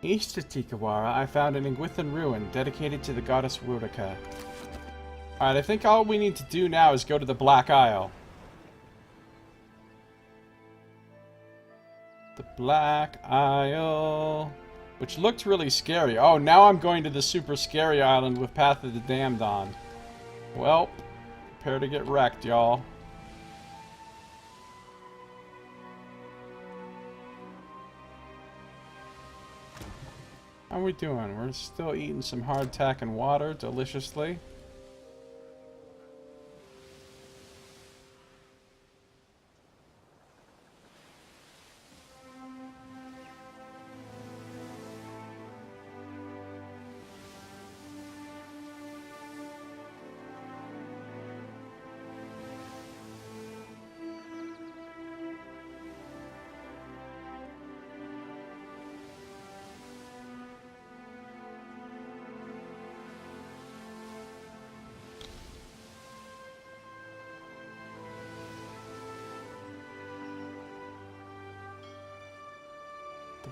East of Tikawara, I found an Ingwithan ruin dedicated to the goddess Wodoka. Alright, I think all we need to do now is go to the Black Isle. The Black Isle. which looked really scary. Oh, now I'm going to the super scary island with Path of the Damned on. Well, prepare to get wrecked, y'all. How are we doing? We're still eating some hardtack and water deliciously.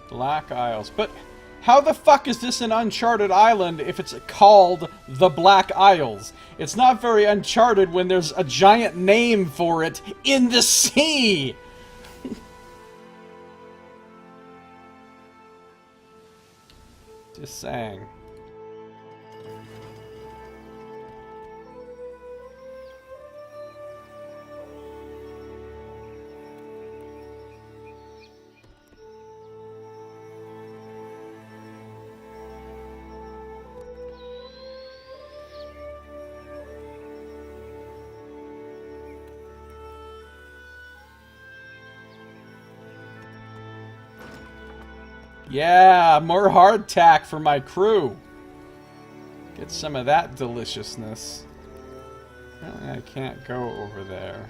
Black Isles. But how the fuck is this an uncharted island if it's called the Black Isles? It's not very uncharted when there's a giant name for it in the sea! Just saying. Yeah, more hardtack for my crew. Get some of that deliciousness. Apparently I can't go over there.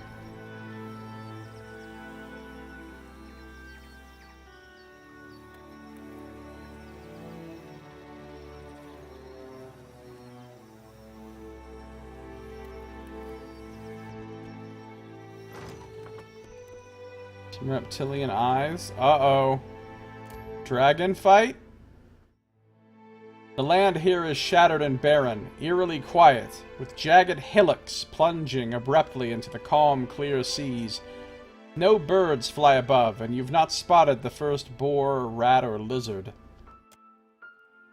Some reptilian eyes. Uh-oh. Dragon fight? The land here is shattered and barren, eerily quiet, with jagged hillocks plunging abruptly into the calm, clear seas. No birds fly above, and you've not spotted the first boar, rat, or lizard.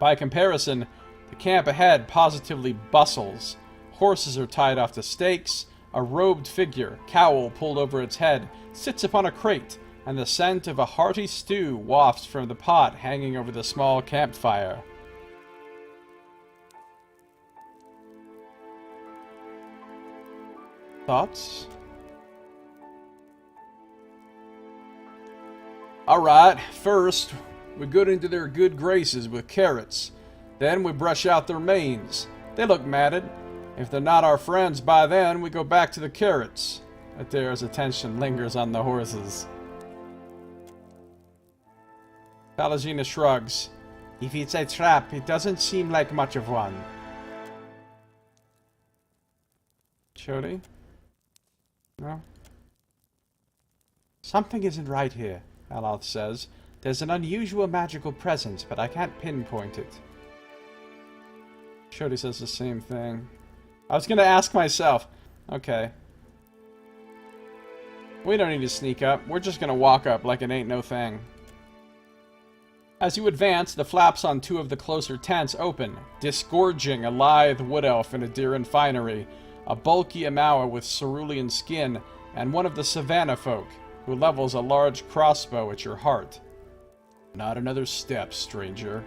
By comparison, the camp ahead positively bustles. Horses are tied off to stakes, a robed figure, cowl pulled over its head, sits upon a crate, and the scent of a hearty stew wafts from the pot hanging over the small campfire. Thoughts? Alright, first, we get into their good graces with carrots. Then we brush out their manes. They look matted. If they're not our friends by then, we go back to the carrots. Adair's attention lingers on the horses. Palagina shrugs. If it's a trap, it doesn't seem like much of one. Chody? No? Something isn't right here, Eothas says. There's an unusual magical presence, but I can't pinpoint it. Chody says the same thing. I was gonna ask myself. Okay. We don't need to sneak up. We're just gonna walk up like it ain't no thing. As you advance, the flaps on two of the closer tents open, disgorging a lithe wood elf in Adiran finery, a bulky Amawa with cerulean skin, and one of the savannah folk, who levels a large crossbow at your heart. Not another step, stranger,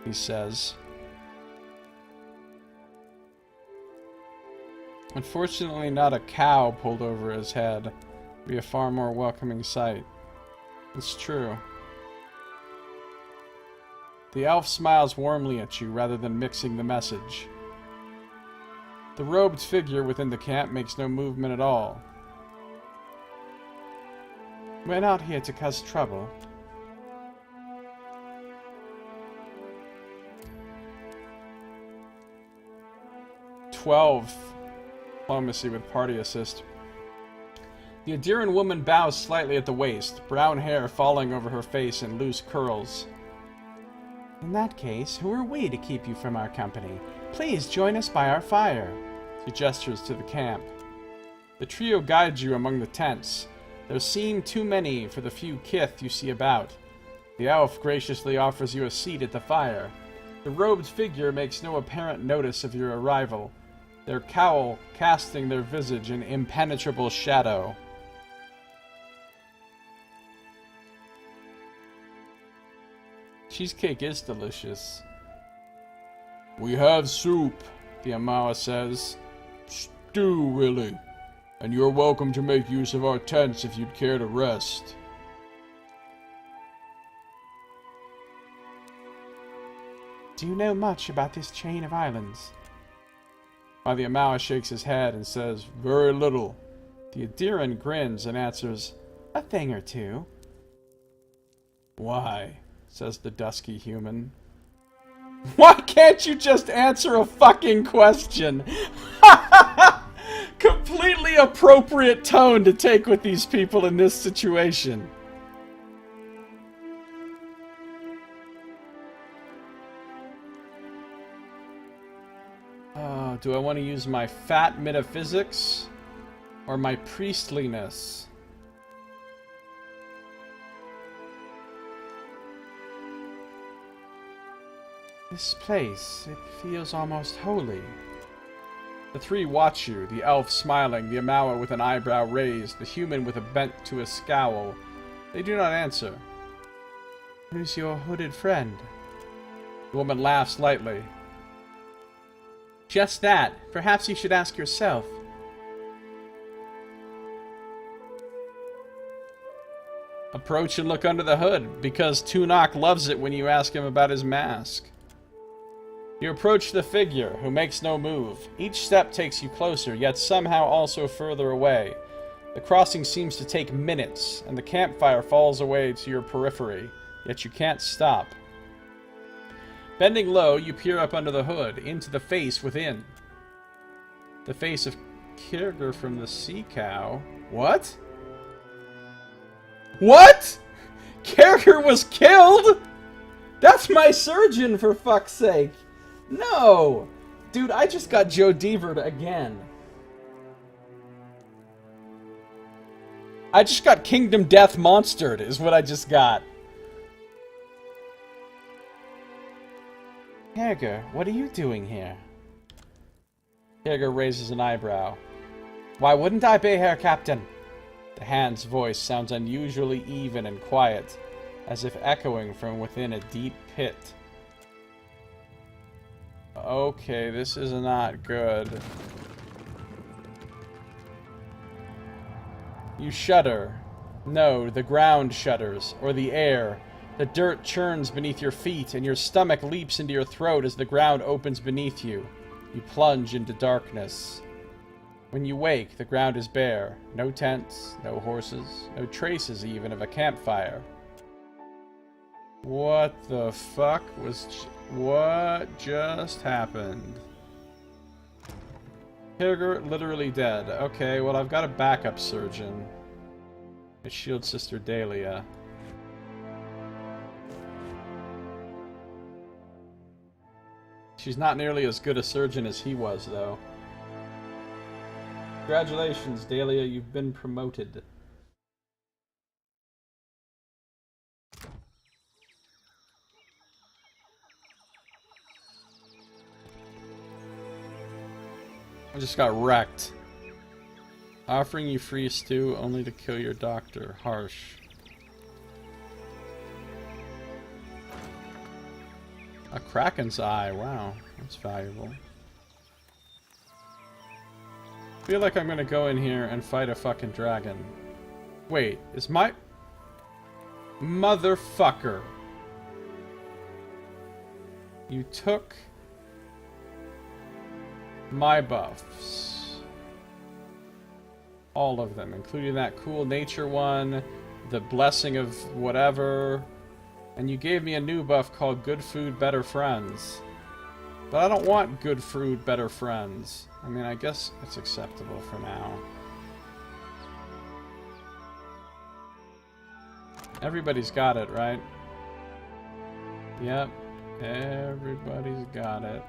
he says. Unfortunately, not a cow pulled over his head. Would be a far more welcoming sight. It's true. The elf smiles warmly at you rather than mixing the message. The robed figure within the camp makes no movement at all. We're not here to cause trouble. Diplomacy with party assist. The Adiran woman bows slightly at the waist, brown hair falling over her face in loose curls. In that case, who are we to keep you from our company? Please join us by our fire. She gestures to the camp. The trio guides you among the tents. There seem too many for the few kith you see about. The elf graciously offers you a seat at the fire. The robed figure makes no apparent notice of your arrival, their cowl casting their visage in impenetrable shadow. Cheesecake is delicious. We have soup, the Amawa says. Stew, really. And you're welcome to make use of our tents if you'd care to rest. Do you know much about this chain of islands? Why, the Amawa shakes his head and says, very little. The Adiran grins and answers, a thing or two. Why? Says the dusky human. Why can't you just answer a fucking question? Completely appropriate tone to take with these people in this situation. Do I want to use my fat metaphysics or my priestliness? This place, it feels almost holy. The three watch you, the elf smiling, the Amawa with an eyebrow raised, the human with a bent to a scowl. They do not answer. Who's your hooded friend? The woman laughs lightly. Just that. Perhaps you should ask yourself. Approach and look under the hood, because Tunok loves it when you ask him about his mask. You approach the figure, who makes no move. Each step takes you closer, yet somehow also further away. The crossing seems to take minutes, and the campfire falls away to your periphery, yet you can't stop. Bending low, you peer up under the hood, into the face within. The face of Kirger from the Sea Cow. What? What? Kirger was killed? That's my surgeon, for fuck's sake. No! Dude, I just got Joe Deavered again. I just got Kingdom Death Monstered, is what I just got. Kirger, what are you doing here? Kirger raises an eyebrow. Why wouldn't I be here, Captain? The hand's voice sounds unusually even and quiet, as if echoing from within a deep pit. Okay, this is not good. You shudder. No, the ground shudders, or the air. The dirt churns beneath your feet, and your stomach leaps into your throat as the ground opens beneath you. You plunge into darkness. When you wake, the ground is bare. No tents, no horses, no traces even of a campfire. What the fuck was... What just happened? Kirger literally dead. Okay, well I've got a backup surgeon. My shield sister Dahlia. She's not nearly as good a surgeon as he was, though. Congratulations, Dahlia, you've been promoted. I just got wrecked. Offering you free stew only to kill your doctor. Harsh. A Kraken's eye. Wow, that's valuable. I feel like I'm gonna go in here and fight a fucking dragon. Wait, is my... Motherfucker. You took... my buffs. All of them, including that cool nature one, the blessing of whatever, and you gave me a new buff called Good Food, Better Friends. But I don't want Good Food, Better Friends. I mean, I guess it's acceptable for now. Everybody's got it, right? Yep, everybody's got it.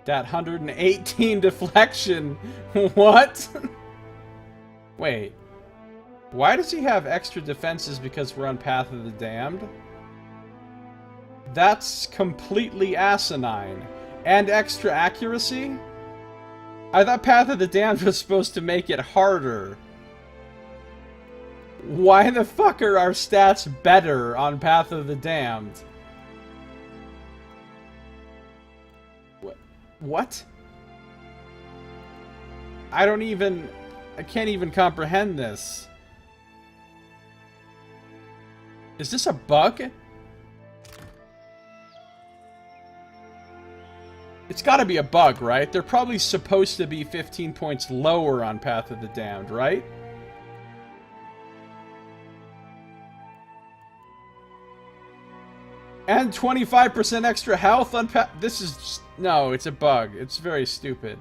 That 118 deflection. What? Wait. Why does he have extra defenses because we're on Path of the Damned? That's completely asinine. And extra accuracy? I thought Path of the Damned was supposed to make it harder. Why the fuck are our stats better on Path of the Damned? What? I can't even comprehend this. Is this a bug? It's gotta be a bug, right? They're probably supposed to be 15 points lower on Path of the Damned, right? And 25% extra health on this is just, no, it's a bug. It's very stupid.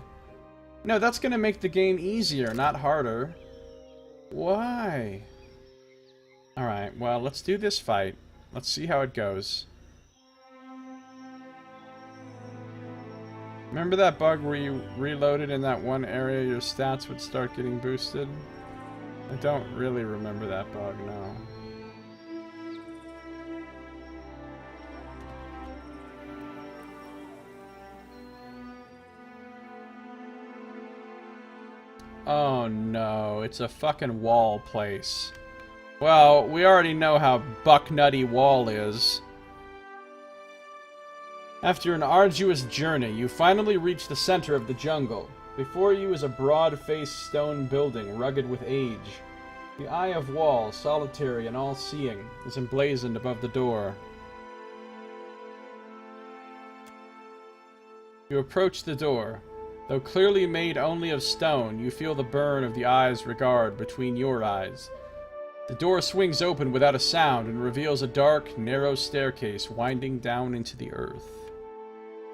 No, that's gonna make the game easier, not harder. Why? Alright, well, let's do this fight. Let's see how it goes. Remember that bug where you reloaded in that one area, your stats would start getting boosted? I don't really remember that bug, no. Oh no, it's a fucking wall place. Well, we already know how bucknutty wall is. After an arduous journey, you finally reach the center of the jungle. Before you is a broad-faced stone building, rugged with age. The Eye of Wall, solitary and all-seeing, is emblazoned above the door. You approach the door. Though clearly made only of stone, you feel the burn of the eye's regard between your eyes. The door swings open without a sound and reveals a dark, narrow staircase winding down into the earth.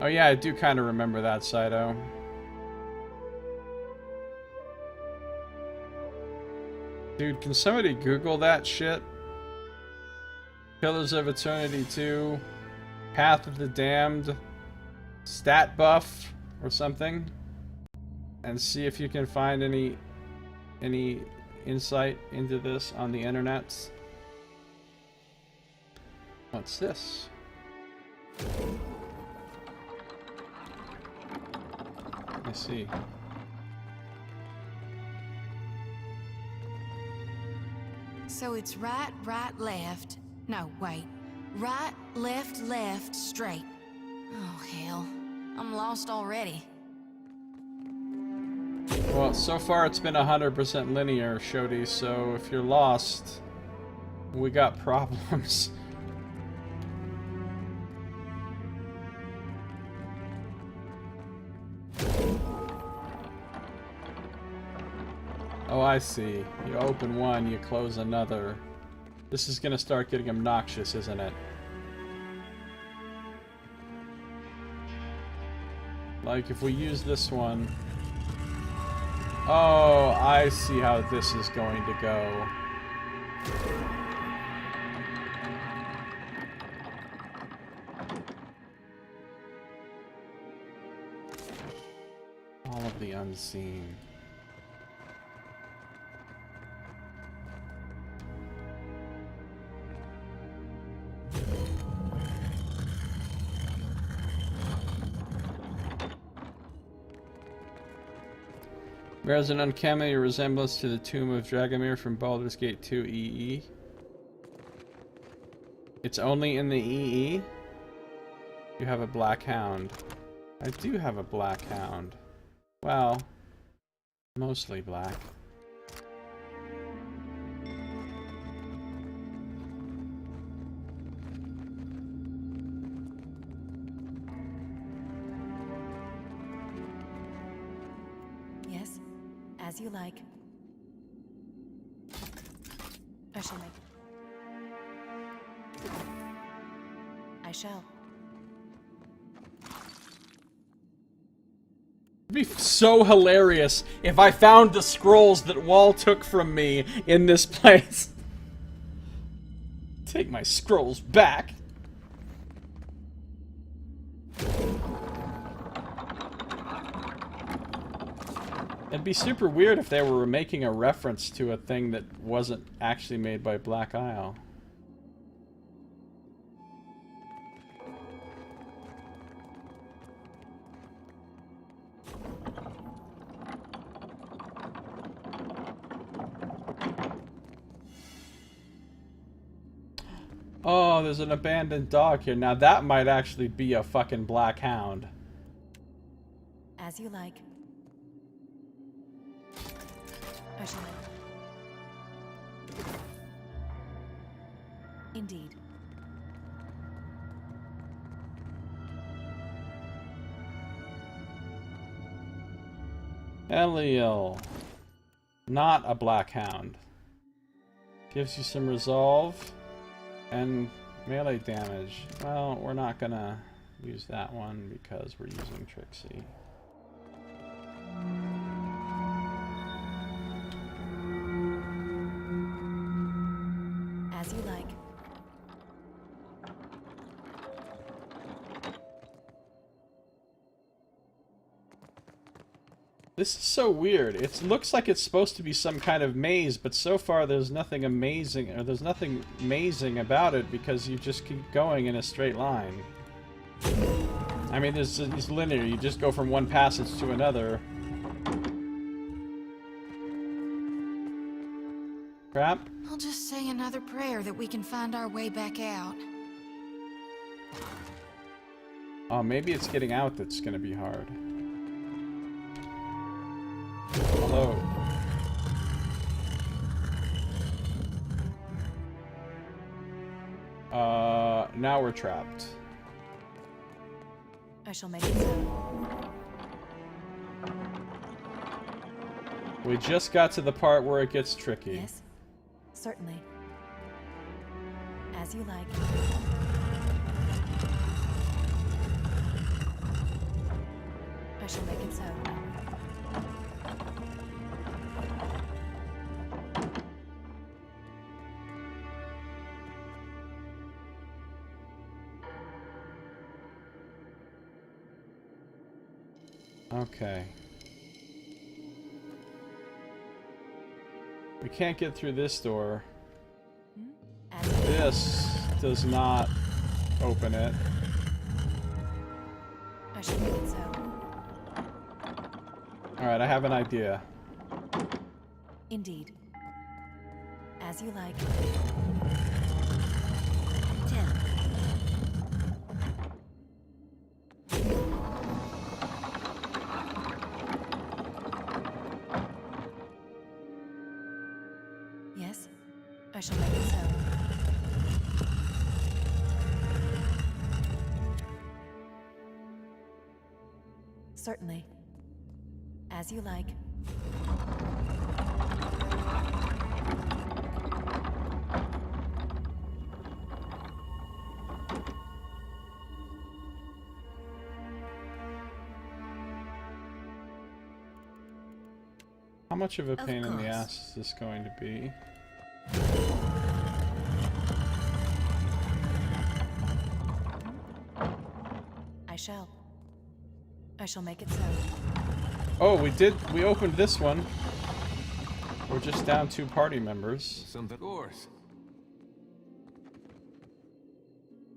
Oh yeah, I do kind of remember that, Saito. Dude, can somebody Google that shit? Pillars of Eternity 2, Path of the Damned, stat buff, or something? And see if you can find any insight into this on the internets. What's this? I see. So it's right, right, left. No, wait. Right, left, left, straight. Oh, hell. I'm lost already. Well, so far it's been 100% linear, Shodi, so if you're lost, we got problems. Oh, I see. You open one, you close another. This is gonna start getting obnoxious, isn't it? Like, if we use this one... Oh, I see how this is going to go. All of the unseen. Bears an uncanny resemblance to the tomb of Dragomir from Baldur's Gate 2 EE. It's only in the EE? You have a black hound. I do have a black hound. Well, mostly black. Yes, as you like. I shall make it. I shall. It'd be so hilarious if I found the scrolls that Wall took from me in this place. Take my scrolls back. It'd be super weird if they were making a reference to a thing that wasn't actually made by Black Isle. Oh, there's an abandoned dog here. Now that might actually be a fucking black hound. As you like. I shall. Indeed. Eliel. Not a black hound. Gives you some resolve and melee damage. Well, we're not gonna use that one because we're using Trixie. As you like. This is so weird. It looks like it's supposed to be some kind of maze, but so far there's nothing amazing, or there's nothing amazing about it because you just keep going in a straight line. I mean, it's linear. You just go from one passage to another. Crap. I'll just say another prayer that we can find our way back out. Oh, maybe it's getting out that's gonna be hard. Hello. Now we're trapped. I shall make it so. We just got to the part where it gets tricky. Yes, certainly. As you like. I shall make it so. Okay. We can't get through this door. This does not open it. I shall make it so. Alright, I have an idea. Indeed. As you like. 10. Yes, I shall make it so. Certainly. As you like. How much of a pain in the ass is this going to be? I shall make it so. Oh, we opened this one. We're just down 2 party members. Something worse.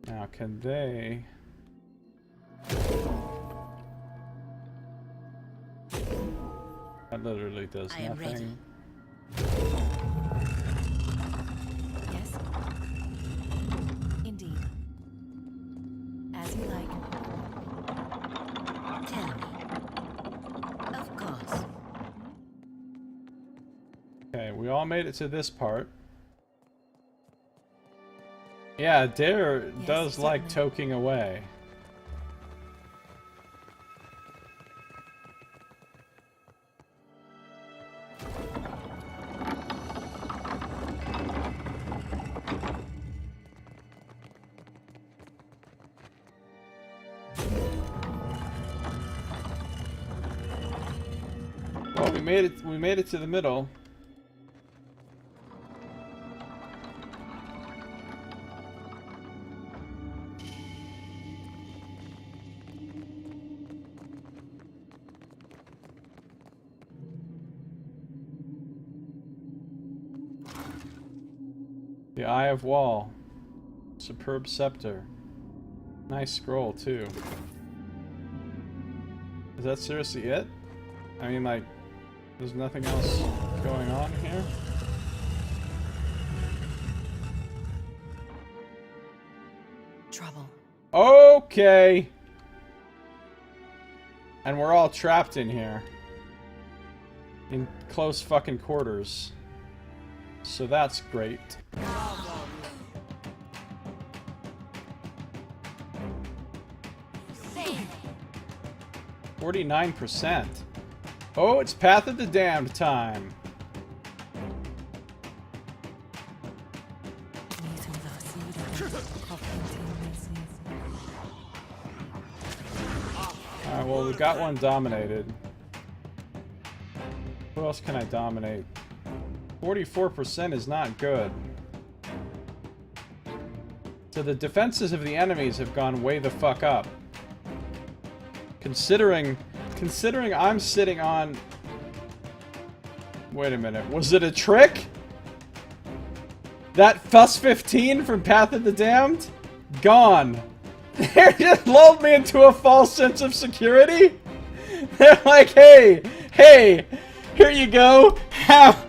Now, can they... That literally does I am ready. nothing. Yes? Indeed. As you like. Tell me. Of course. Okay, we all made it to this part. Yeah, Dare Yes, does like certainly. toking away. Well, we made it to the middle. Eye of Wall. Superb Scepter. Nice scroll, too. Is that seriously it? I mean, like, there's nothing else going on here? Trouble. Okay! And we're all trapped in here. In close fucking quarters. So that's great. 49%. Oh, it's Path of the Damned time. Alright, well, we got one dominated. Who else can I dominate? 44% is not good. So the defenses of the enemies have gone way the fuck up. Considering I'm sitting on... Wait a minute, was it a trick? That Fuss 15 from Path of the Damned? Gone. They just lulled me into a false sense of security? They're like, hey, here you go, have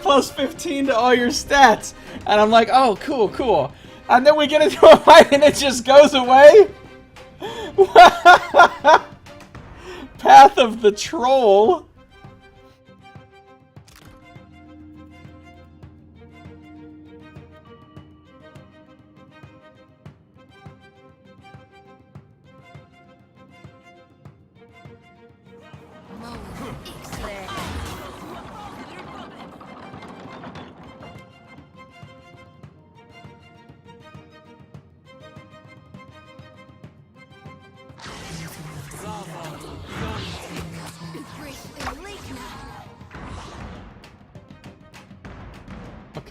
plus 15 to all your stats. And I'm like, oh, cool. And then we get into a fight and it just goes away? Path of the Troll.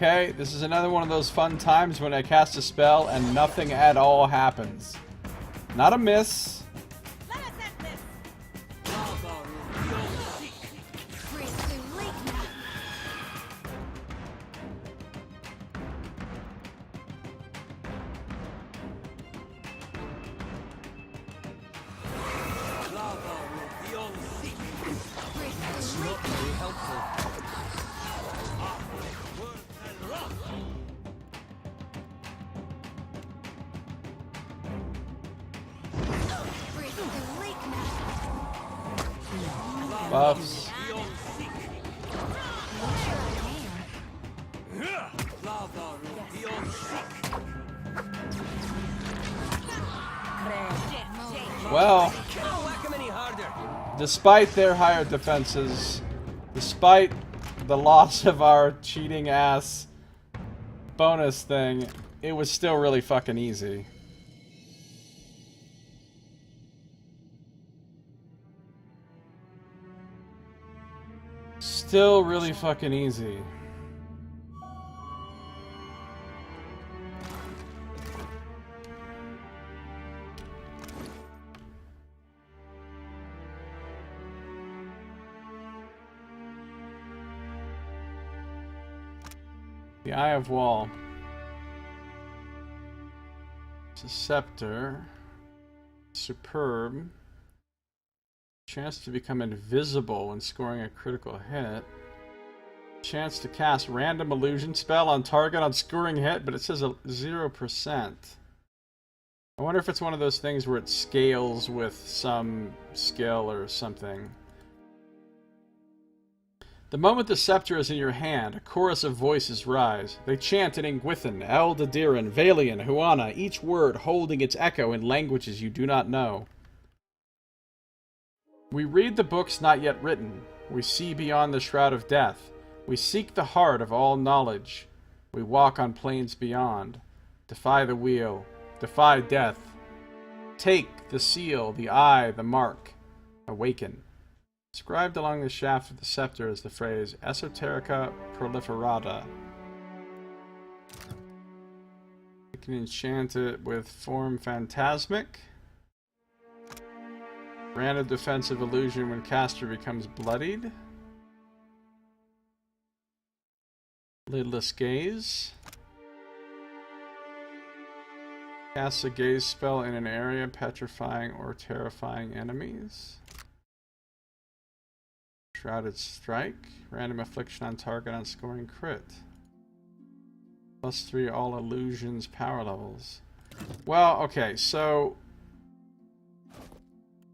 Okay, this is another one of those fun times when I cast a spell and nothing at all happens. Not a miss. Buffs. Well, despite their higher defenses, despite the loss of our cheating ass bonus thing, it was still really fucking easy. Still really fucking easy. The Eye of Wall. It's a scepter. Superb. Chance to become invisible when scoring a critical hit. Chance to cast random illusion spell on target on scoring hit, but it says 0%. I wonder if it's one of those things where it scales with some skill or something. The moment the scepter is in your hand, a chorus of voices rise. They chant in Ingwithan, Eldadiran, Valian, Huana, each word holding its echo in languages you do not know. We read the books not yet written. We see beyond the shroud of death. We seek the heart of all knowledge. We walk on plains beyond. Defy the wheel. Defy death. Take the seal, the eye, the mark. Awaken. Inscribed along the shaft of the scepter is the phrase Esoterica Proliferata. You can enchant it with Form Phantasmic. Random defensive illusion when caster becomes bloodied. Lidless Gaze. Cast a gaze spell in an area, petrifying or terrifying enemies. Shrouded Strike. Random affliction on target on scoring crit. +3 all illusions power levels. Well, okay, so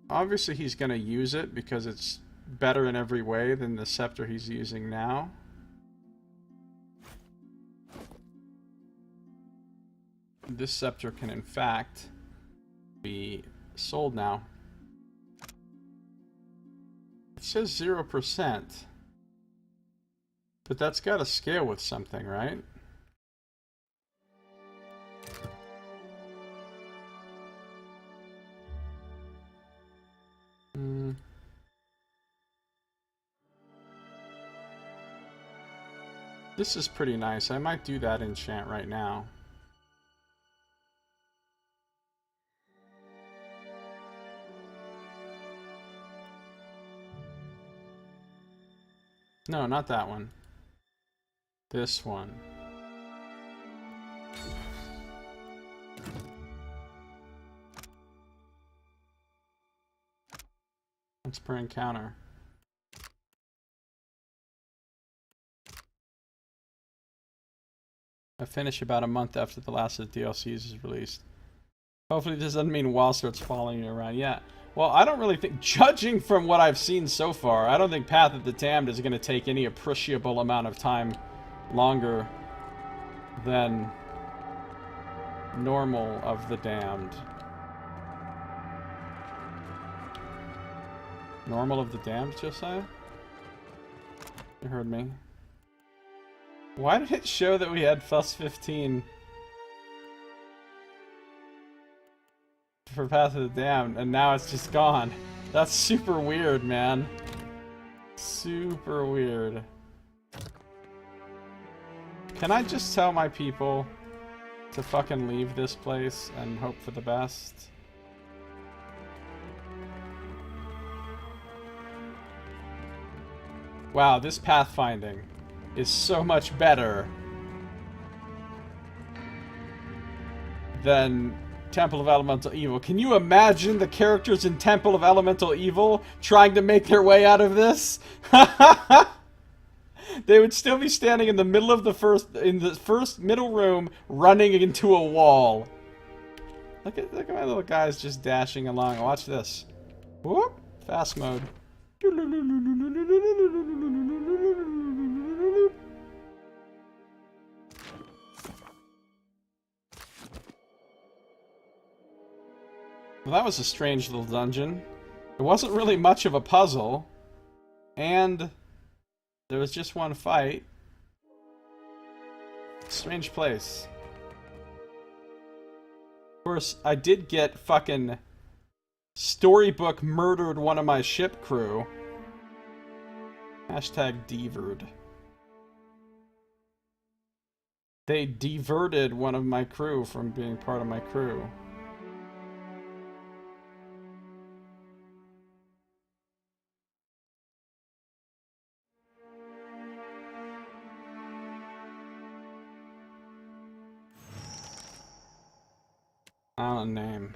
obviously he's going to use it because it's better in every way than the scepter he's using now. This scepter can in fact be sold now. It says 0%. But that's got to scale with something, right? This is pretty nice. I might do that enchant right now. No, not that one. This one. Once per encounter. I finish about a month after the last of the DLCs is released. Hopefully this doesn't mean WoW starts following you around. Yeah. Well, I don't really think, judging from what I've seen so far, I don't think Path of the Damned is going to take any appreciable amount of time longer than normal of the Damned. Normal of the Damned, Josiah? You heard me. Why did it show that we had +15 for Path of the Damned, and now it's just gone? That's super weird, man. Super weird. Can I just tell my people to fucking leave this place and hope for the best? Wow, this pathfinding is so much better than Temple of Elemental Evil. Can you imagine the characters in Temple of Elemental Evil trying to make their way out of this? They would still be standing in the middle of the first middle room, running into a wall. Look at my little guys just dashing along. Watch this. Whoop! Fast mode. Well, that was a strange little dungeon. It wasn't really much of a puzzle. And there was just one fight. Strange place. Of course, I did get fucking storybook murdered one of my ship crew. Hashtag diverted. They diverted one of my crew from being part of my crew. Island name.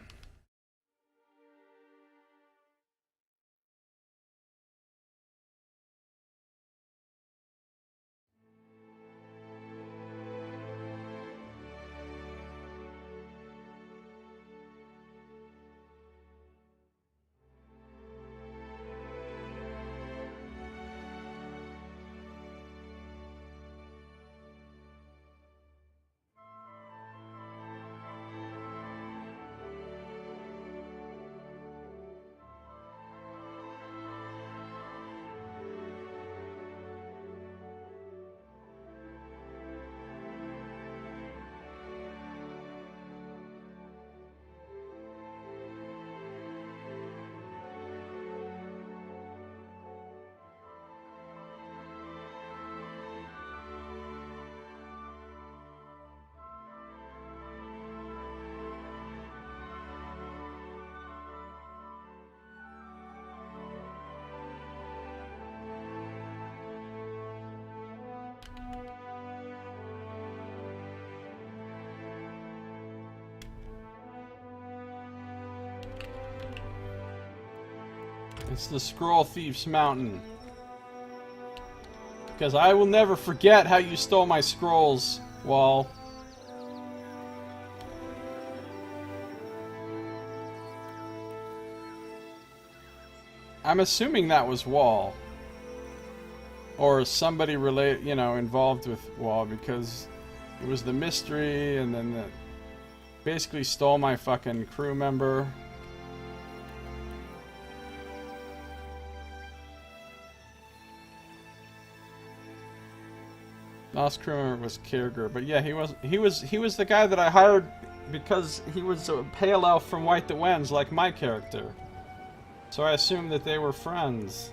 It's the Scroll Thief's Mountain. Because I will never forget how you stole my scrolls, Wall. I'm assuming that was Wall. Or somebody related, you know, involved with Wall, because it was the mystery, and then the basically stole my fucking crew member. Lost crew member was Kirger, but yeah, he was the guy that I hired because he was a pale elf from White That Wends, like my character. So I assumed that they were friends.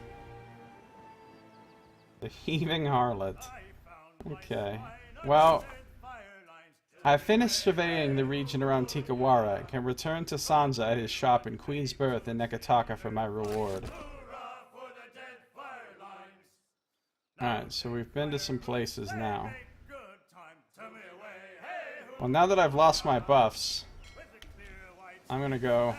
The heaving harlot. Okay. Well, I finished surveying the region around Tikawara and can return to Sansa at his shop in Queen's Berth in Nekataka for my reward. Alright, so we've been to some places now. Well, now that I've lost my buffs, I'm gonna go...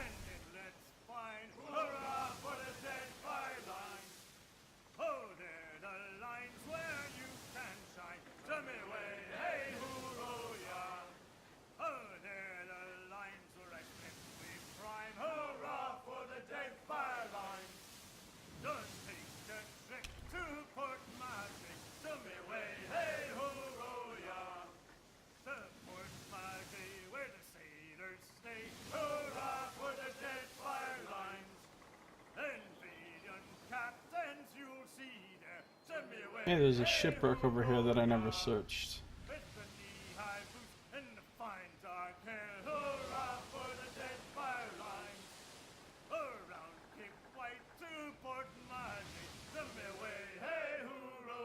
Hey, there's a shipwreck over here that I never searched.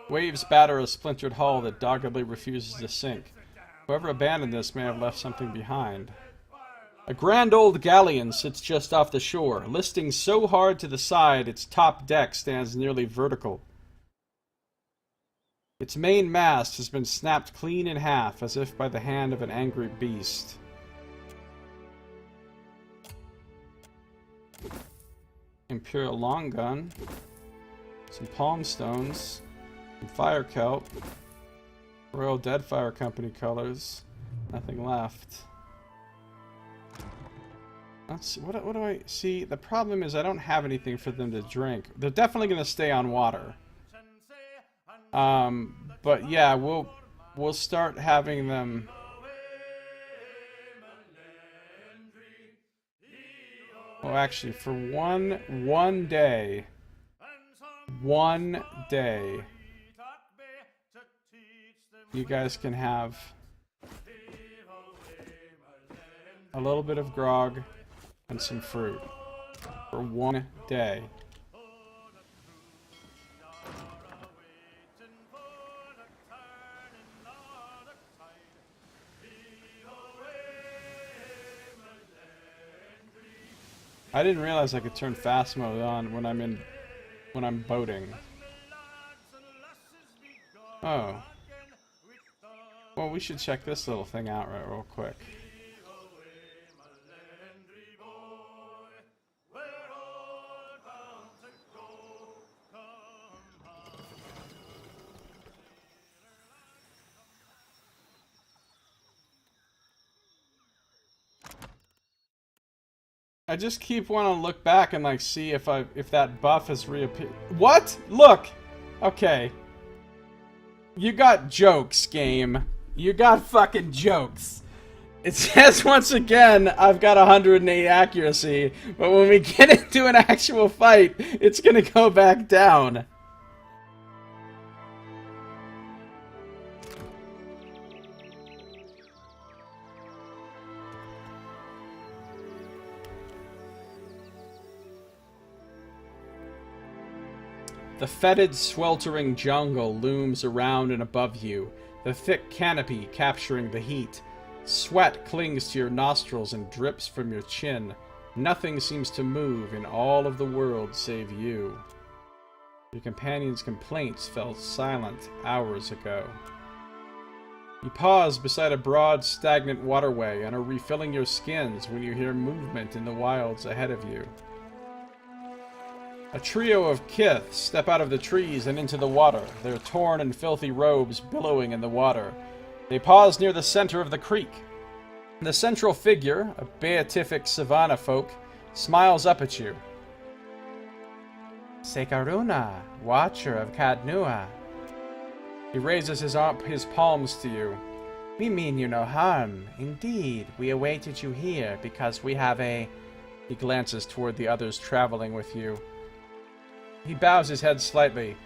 Waves batter a splintered hull that doggedly refuses to sink. Whoever abandoned this may have left something behind. A grand old galleon sits just off the shore, listing so hard to the side its top deck stands nearly vertical. Its main mast has been snapped clean in half, as if by the hand of an angry beast. Imperial long gun, some palm stones, some fire kelp, Royal Deadfire Company colors, nothing left. Let's see, what do I see? The problem is I don't have anything for them to drink. They're definitely going to stay on water. But yeah, we'll start having them. Oh, actually, for one day, you guys can have a little bit of grog and some fruit for one day. I didn't realize I could turn fast mode on when I'm boating. Oh. Well, we should check this little thing out real quick. I just keep wanting to look back and like see if that buff has reappeared. What? Look! Okay. You got jokes, game. You got fucking jokes. It says once again, I've got 108 accuracy, but when we get into an actual fight, it's gonna go back down. The fetid, sweltering jungle looms around and above you, the thick canopy capturing the heat. Sweat clings to your nostrils and drips from your chin. Nothing seems to move in all of the world save you. Your companion's complaints fell silent hours ago. You pause beside a broad, stagnant waterway and are refilling your skins when you hear movement in the wilds ahead of you. A trio of kith step out of the trees and into the water, their torn and filthy robes billowing in the water. They pause near the center of the creek. The central figure, a beatific savannah folk, smiles up at you. Sekaruna, watcher of Kadnua. He raises his palms to you. We mean you no harm. Indeed, we awaited you here because we have a... He glances toward the others traveling with you. He bows his head slightly.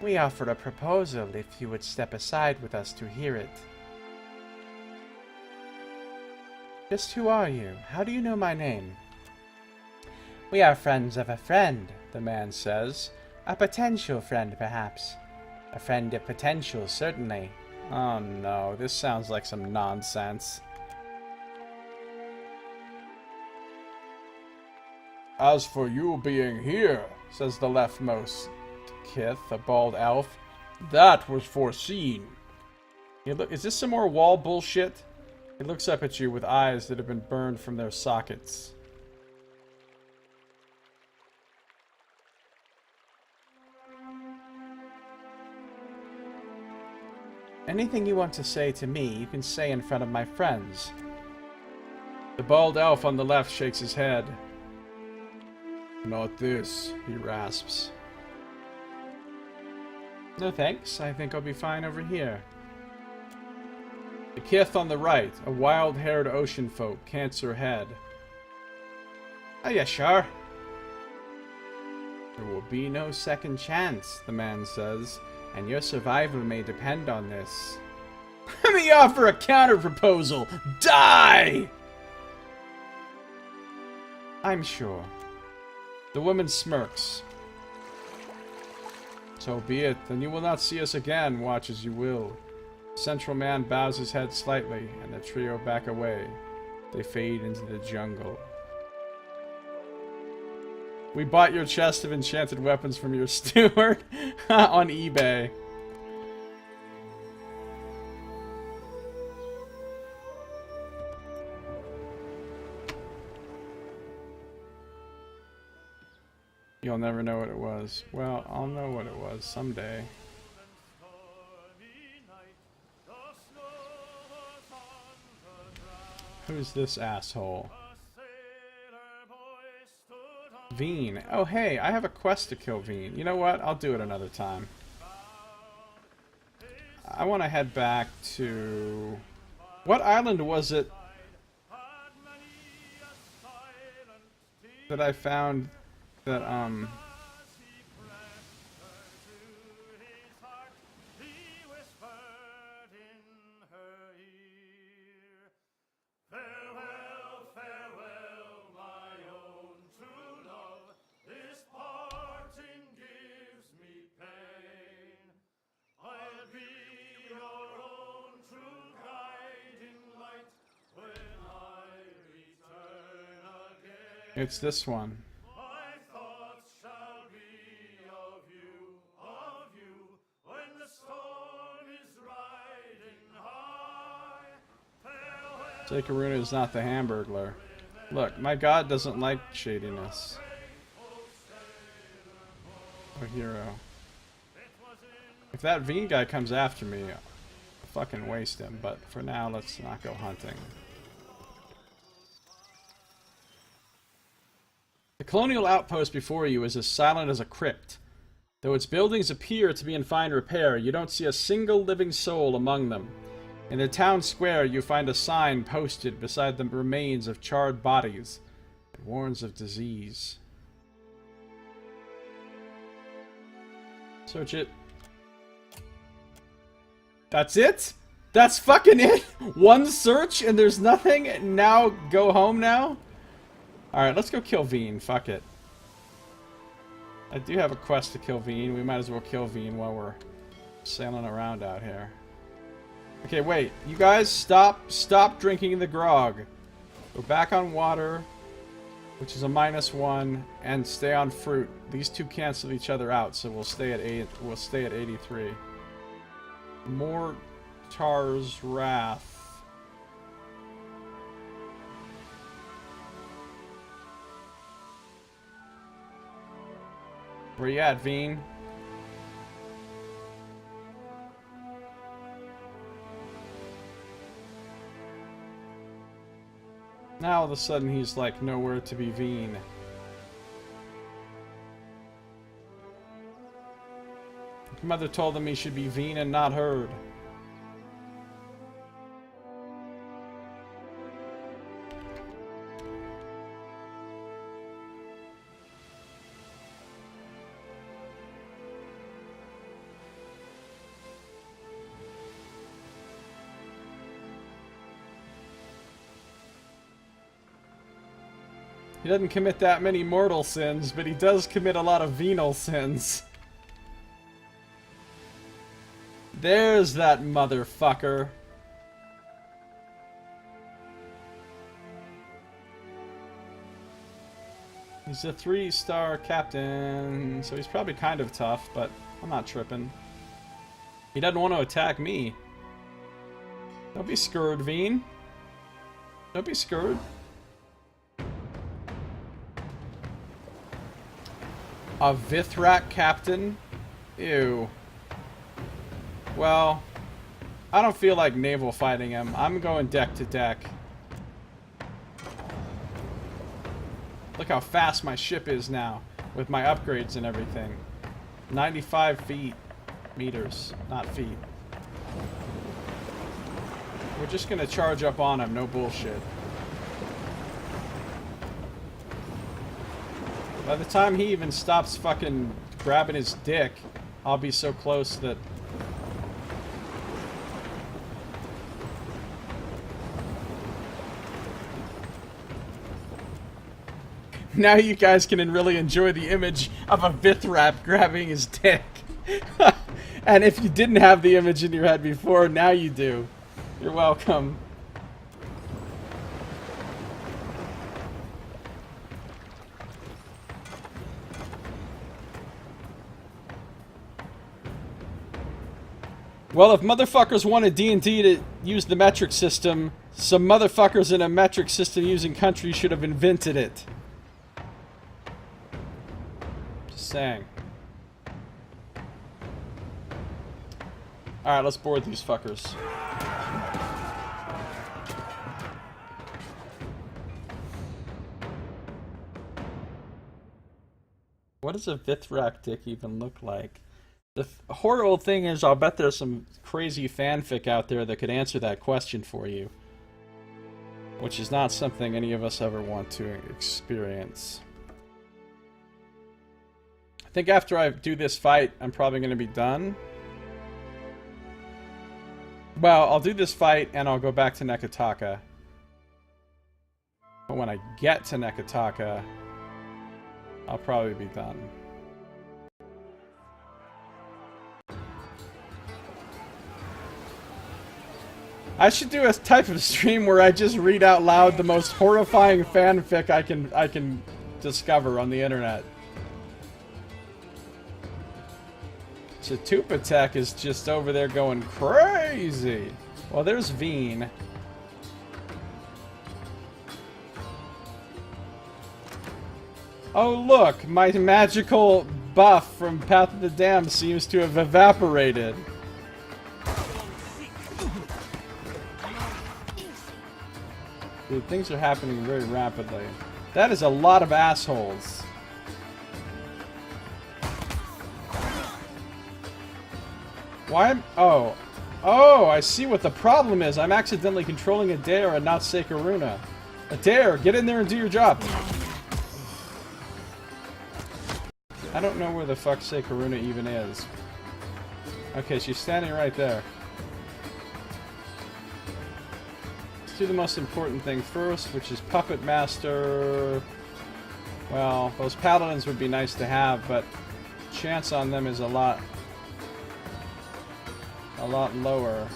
We offer a proposal if you would step aside with us to hear it. Just who are you? How do you know my name? We are friends of a friend, the man says. A potential friend, perhaps. A friend of potential, certainly. Oh no, this sounds like some nonsense. As for you being here, says the leftmost kith, a bald elf, that was foreseen. Is this some more wall bullshit? He looks up at you with eyes that have been burned from their sockets. Anything you want to say to me, you can say in front of my friends. The bald elf on the left shakes his head. Not this, he rasps. No thanks, I think I'll be fine over here. The kith on the right, a wild-haired ocean folk, cants her head. Are you sure? There will be no second chance, the man says, and your survival may depend on this. Let me offer a counter-proposal! Die! I'm sure. The woman smirks. So be it, then you will not see us again, watch as you will. The central man bows his head slightly, and the trio back away. They fade into the jungle. We bought your chest of enchanted weapons from your steward on eBay. You'll never know what it was. Well, I'll know what it was someday. Who's this asshole? Veen. Oh, hey, I have a quest to kill Veen. You know what? I'll do it another time. I want to head back to... What island was it that I found that, It's this one. Zekaruna is not the Hamburglar. Look, my god doesn't like shadiness. A hero. If that Veen guy comes after me, I'll fucking waste him. But for now, let's not go hunting. The colonial outpost before you is as silent as a crypt. Though its buildings appear to be in fine repair, you don't see a single living soul among them. In the town square, you find a sign posted beside the remains of charred bodies. It warns of disease. Search it. That's it? That's fucking it? One search and there's nothing? Now go home now? Alright, let's go kill Veen. Fuck it. I do have a quest to kill Veen. We might as well kill Veen while we're sailing around out here. Okay, wait. You guys, stop drinking the grog. Go back on water, which is a -1, and stay on fruit. These two cancel each other out, so we'll stay at 8. We'll stay at 83. Mortar's Wrath. Where you at, Veen? Now all of a sudden he's like nowhere to be Veen. Mother told him he should be Veen and not heard. He doesn't commit that many mortal sins, but he does commit a lot of venal sins. There's that motherfucker. He's a 3-star captain, so he's probably kind of tough, but I'm not tripping. He doesn't want to attack me. Don't be scared, Veen. Don't be scared. A Vithrak captain? Ew. Well, I don't feel like naval fighting him. I'm going deck to deck. Look how fast my ship is now, with my upgrades and everything. 95 feet. Meters, not feet. We're just gonna charge up on him, no bullshit. By the time he even stops fucking grabbing his dick, I'll be so close that... Now you guys can really enjoy the image of a Vithrak grabbing his dick. And if you didn't have the image in your head before, now you do. You're welcome. Well, if motherfuckers wanted D&D to use the metric system, some motherfuckers in a metric system using country should have invented it. Just saying. Alright, let's board these fuckers. What does a Vithrak dick even look like? The horrible thing is, I'll bet there's some crazy fanfic out there that could answer that question for you. Which is not something any of us ever want to experience. I think after I do this fight, I'm probably going to be done. Well, I'll do this fight and I'll go back to Nekataka. But when I get to Nekataka, I'll probably be done. I should do a type of stream where I just read out loud the most horrifying fanfic I can discover on the internet. Chatupatek is just over there going crazy. Well, there's Veen. Oh look, my magical buff from Path of the Damned seems to have evaporated. Dude, things are happening very rapidly. That is a lot of assholes. Why? Oh, I see what the problem is. I'm accidentally controlling Adair and not Sekaruna. Adair, get in there and do your job. I don't know where the fuck Sekaruna even is. Okay, she's standing right there. Let's do the most important thing first, which is Puppet Master. Well, those paladins would be nice to have, but chance on them is a lot lower.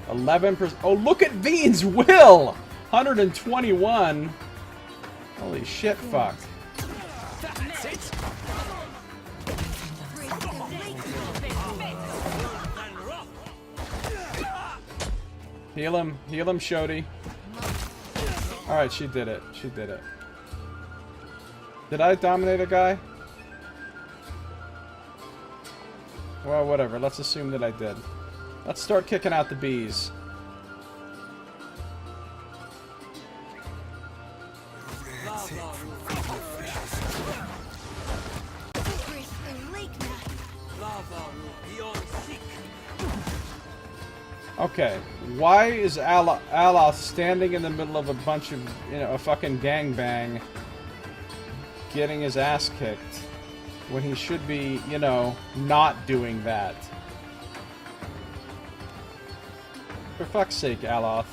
11%. Oh, look at Veen's will! 121. Holy shit, fuck. That's it. Heal him, Shody. Alright, she did it. She did it. Did I dominate a guy? Well, whatever. Let's assume that I did. Let's start kicking out the bees. Okay, why is Allah standing in the middle of a bunch of, you know, a fucking gangbang getting his ass kicked when he should be, you know, not doing that? For fuck's sake, Aloth.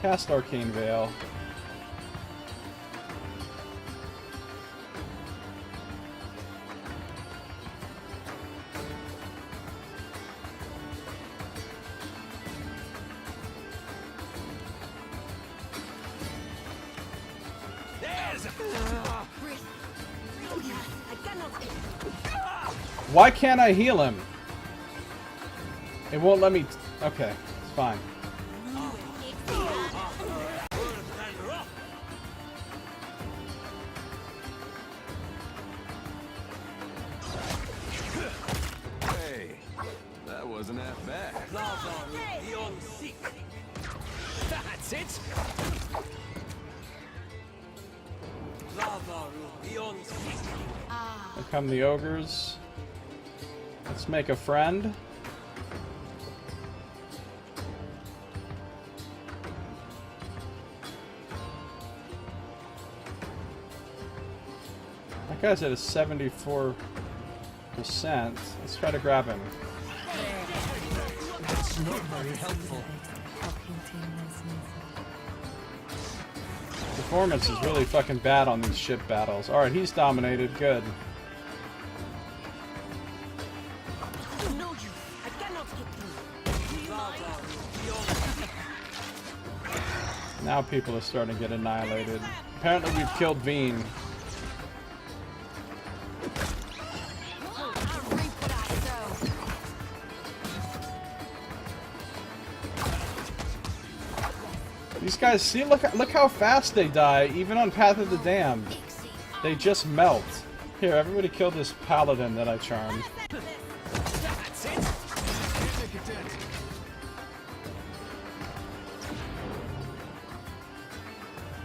Cast Arcane Veil. Why can't I heal him? It won't let me... Okay, it's fine. Hey, that wasn't that bad. That's it. Here come the ogres. Let's make a friend. That guy's at a 74%. Let's try to grab him. That's not very helpful. Performance is really fucking bad on these ship battles. Alright, he's dominated. Good. Now people are starting to get annihilated. Apparently we've killed Veen. These guys, see, look how fast they die, even on Path of the Damned. They just melt. Here, everybody kill this paladin that I charmed. That's it. Take it dead.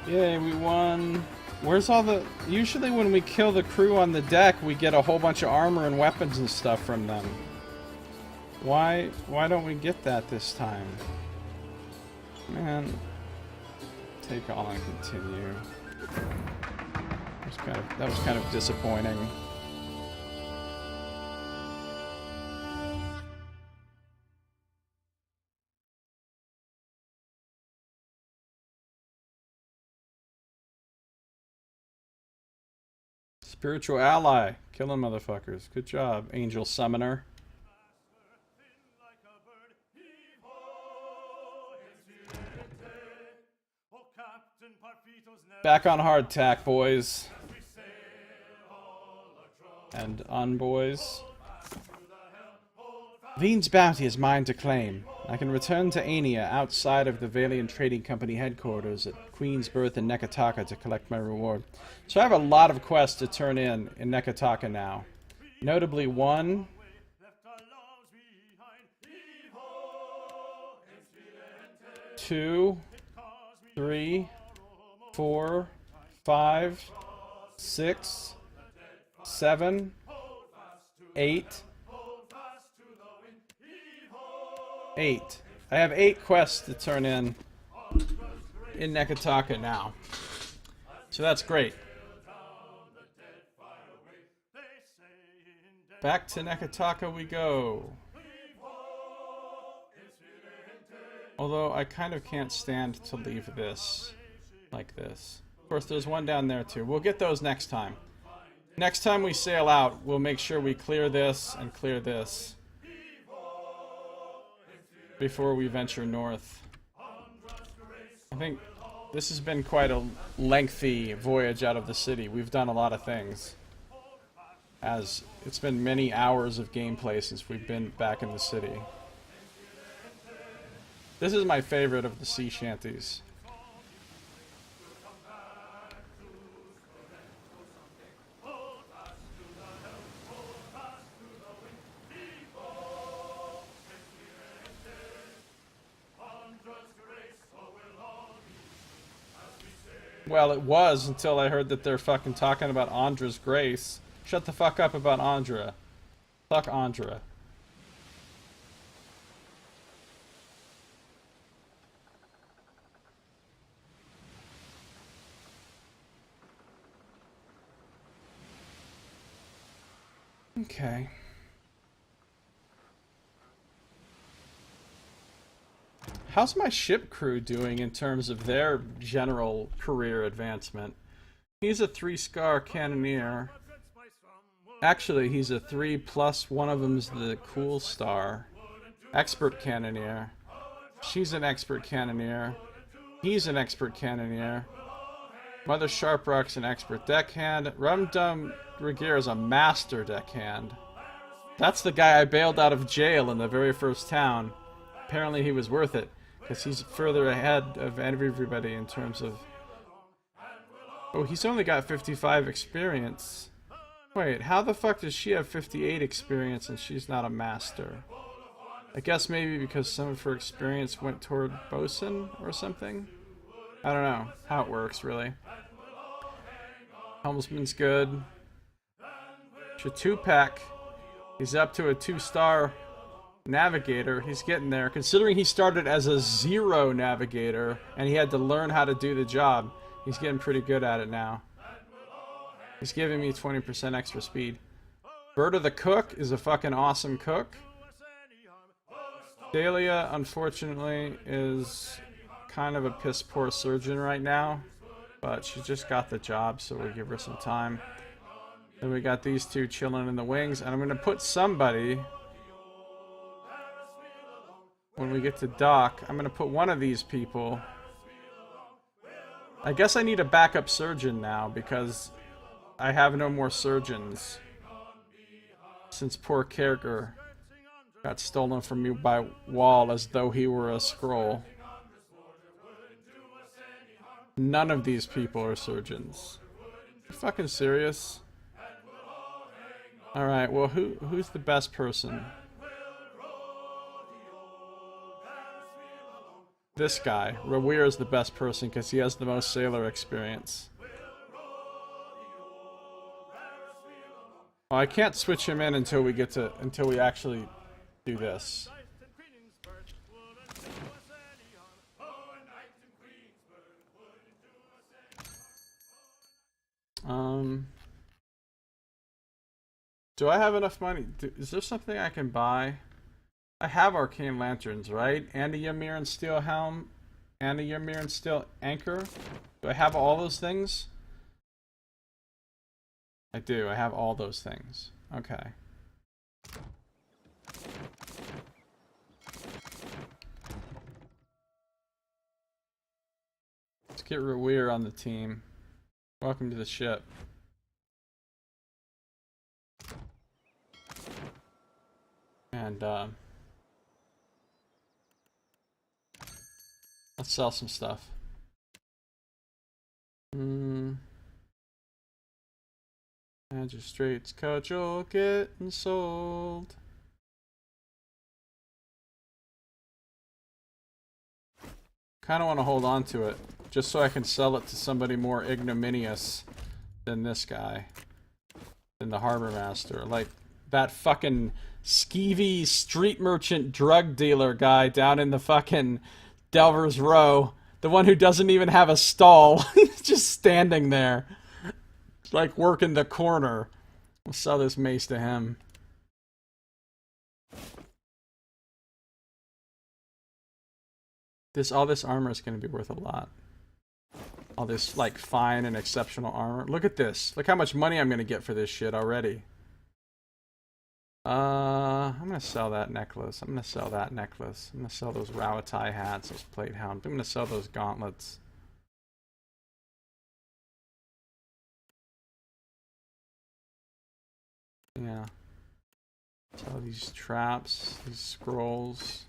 Yay, we won. Where's all the... Usually when we kill the crew on the deck, we get a whole bunch of armor and weapons and stuff from them. Why don't we get that this time? Man. Take all and continue. That was kind of disappointing. Spiritual ally. Killing motherfuckers. Good job, Angel Summoner. Back on hardtack, boys. And on, boys. Veen's bounty is mine to claim. I can return to Ania outside of the Valiant Trading Company headquarters at Queen's Birth in Nekataka to collect my reward. So I have a lot of quests to turn in Nekataka now. Notably 1... 2... 3... 4... 5... 6... 7... 8... 8. I have 8 quests to turn in Nekataka now. So that's great. Back to Nekataka we go. Although I kind of can't stand to leave this like this. Of course, there's one down there too. We'll get those next time. Next time we sail out, we'll make sure we clear this and clear this before we venture north. I think this has been quite a lengthy voyage out of the city. We've done a lot of things, as it's been many hours of gameplay since we've been back in the city. This is my favorite of the sea shanties. Well, it was until I heard that they're fucking talking about Andra's Grace. Shut the fuck up about Andra. Fuck Andra. Okay. How's my ship crew doing in terms of their general career advancement? He's a 3-star cannoneer. Actually, he's a 3 plus one of them's the cool star. Expert cannoneer. She's an expert cannoneer. He's an expert cannoneer. Mother Sharprock's an expert deckhand. Rum Dum Regir is a master deckhand. That's the guy I bailed out of jail in the very first town. Apparently he was worth it, because he's further ahead of everybody in terms of... Oh, he's only got 55 experience. Wait, how the fuck does she have 58 experience and she's not a master? I guess maybe because some of her experience went toward bosun or something? I don't know how it works, really. Helmsman's good. Chatupak. He's up to a 2-star navigator. He's getting there. Considering he started as a 0 navigator and he had to learn how to do the job, he's getting pretty good at it now. He's giving me 20% extra speed. Berta the cook is a fucking awesome cook. Dahlia, unfortunately, is kind of a piss poor surgeon right now, but she just got the job, so we'll give her some time. Then we got these two chilling in the wings, and I'm going to put somebody, when we get to dock, I'm going to put one of these people. I guess I need a backup surgeon now, because I have no more surgeons. Since poor Kerger got stolen from me by Wall as though he were a scroll. None of these people are surgeons. Are you fucking serious? Alright, well who's the best person? This guy. Rawir is the best person because he has the most sailor experience. Oh, I can't switch him in until we actually do this. Do I have enough money? Is there something I can buy? I have arcane lanterns, right? And a Ymir and steel helm, and a Ymir and steel anchor. Do I have all those things? I do. I have all those things. Okay. Let's get Rawir on the team. Welcome to the ship. And, let's sell some stuff. Magistrate's cudgel getting sold. Kind of want to hold on to it, just so I can sell it to somebody more ignominious than this guy. Than the harbor master. Like, that fucking skeevy street merchant drug dealer guy down in the fucking Delver's Row. The one who doesn't even have a stall. He's just standing there. Like working the corner. We'll sell this mace to him. All this armor is going to be worth a lot. All this like fine and exceptional armor. Look at this. Look how much money I'm going to get for this shit already. I'm going to sell that necklace. I'm going to sell that necklace. I'm going to sell those Rawatai hats, those plate hounds. I'm going to sell those gauntlets. Yeah. Sell these traps, these scrolls,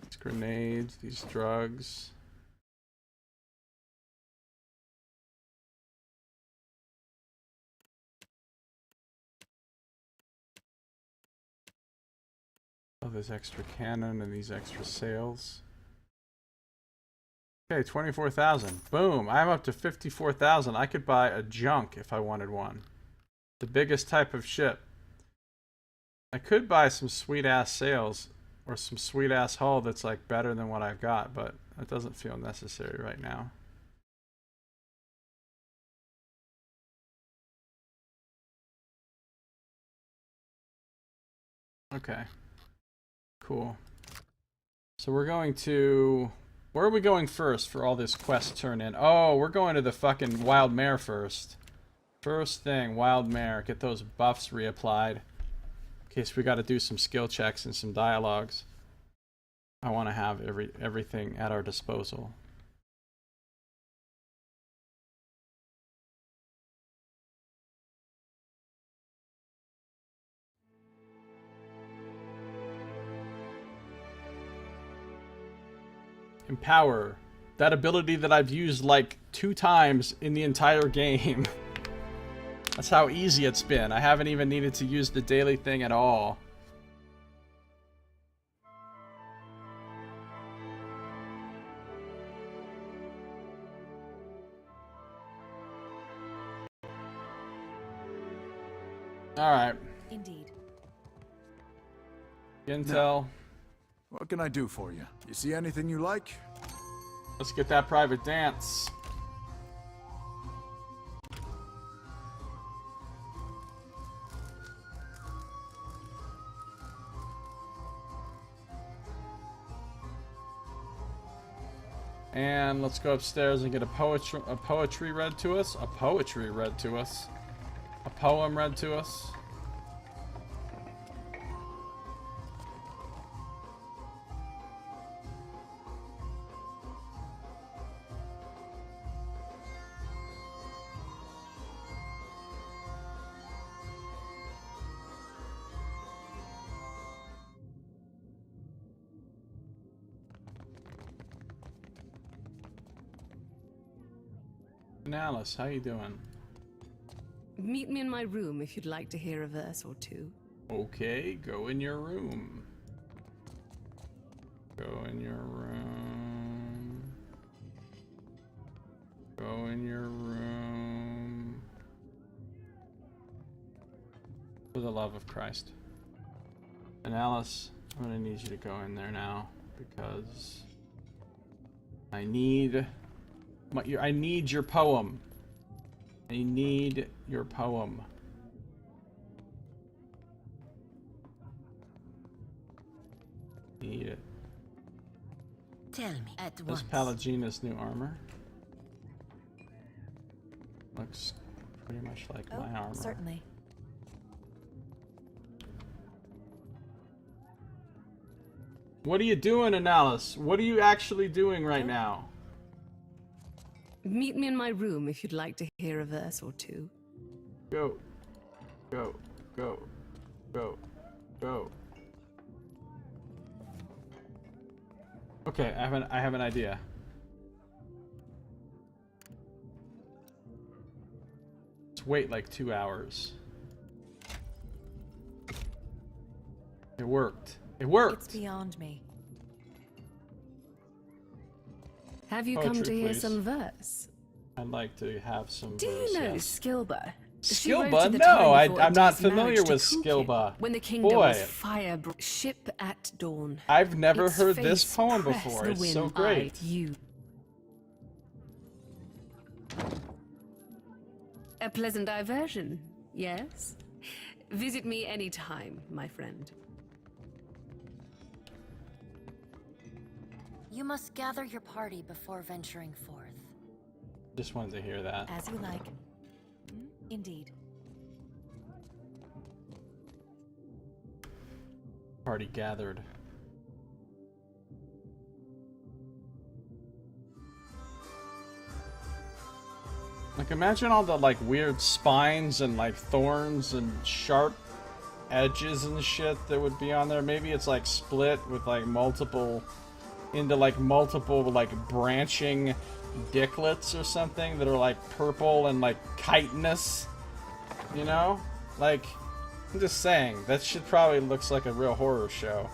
these grenades, these drugs. Oh, this extra cannon and these extra sails. Okay, 24,000. Boom. I'm up to 54,000. I could buy a junk if I wanted one. The biggest type of ship. I could buy some sweet ass sails or some sweet ass hull that's like better than what I've got, but that doesn't feel necessary right now. Okay. Cool. So we're going to... Where are we going first for all this quest turn in? Oh, we're going to the fucking Wild Mare first. First thing, Wild Mare. Get those buffs reapplied. In case we got to do some skill checks and some dialogues. I want to have everything at our disposal. Empower. That ability that I've used like 2 times in the entire game. That's how easy it's been. I haven't even needed to use the daily thing at all. Alright. Indeed. Intel. What can I do for you? You see anything you like? Let's get that private dance. And let's go upstairs and get a poetry read to us. A poetry read to us. A poem read to us. Alice, how you doing? Meet me in my room if you'd like to hear a verse or two. Okay, go in your room. Go in your room. Go in your room. For the love of Christ. And Alice, I'm gonna need you to go in there now because I need your poem. I need your poem. Need it. Tell me at This once. Palagina's new armor looks pretty much like my armor. Certainly. What are you doing, Analysis? What are you actually doing right now? Meet me in my room if you'd like to hear a verse or two. Go. Go. Go. Go. Go. Okay, I have an idea. Let's wait like 2 hours. It worked. It worked! It's beyond me. Have you Poetry, come to hear please. some verse? I'd like to have some Do verse, you know yes. Skilba? She wrote Skilba? at the No, time before I'm not Eothas' familiar marriage to with Kukin, Skilba. When the kingdom Boy. was fire, ship at dawn. I've never Its heard this face poem pressed before. the It's so wind great. eyed you. A pleasant diversion, yes? Visit me any time, my friend. You must gather your party before venturing forth. Just wanted to hear that. As you like. Indeed. Party gathered. Like, imagine all the, like, weird spines and, like, thorns and sharp edges and shit that would be on there. Maybe it's, like, split with, like, multiple branching dicklets or something that are, like, purple and, like, chitinous. You know? Like, I'm just saying, that shit probably looks like a real horror show.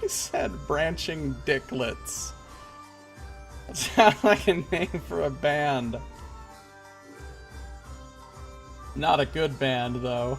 He said branching dicklets. That sounds like a name for a band. Not a good band, though.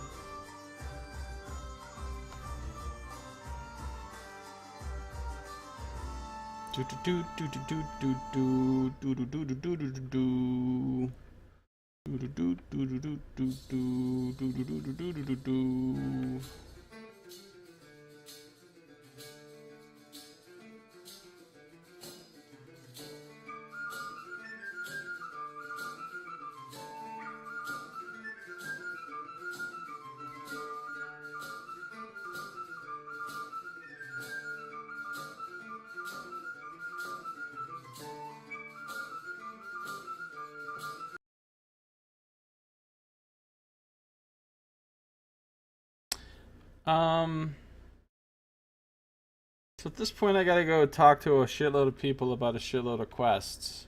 So at this point I gotta go talk to a shitload of people about a shitload of quests.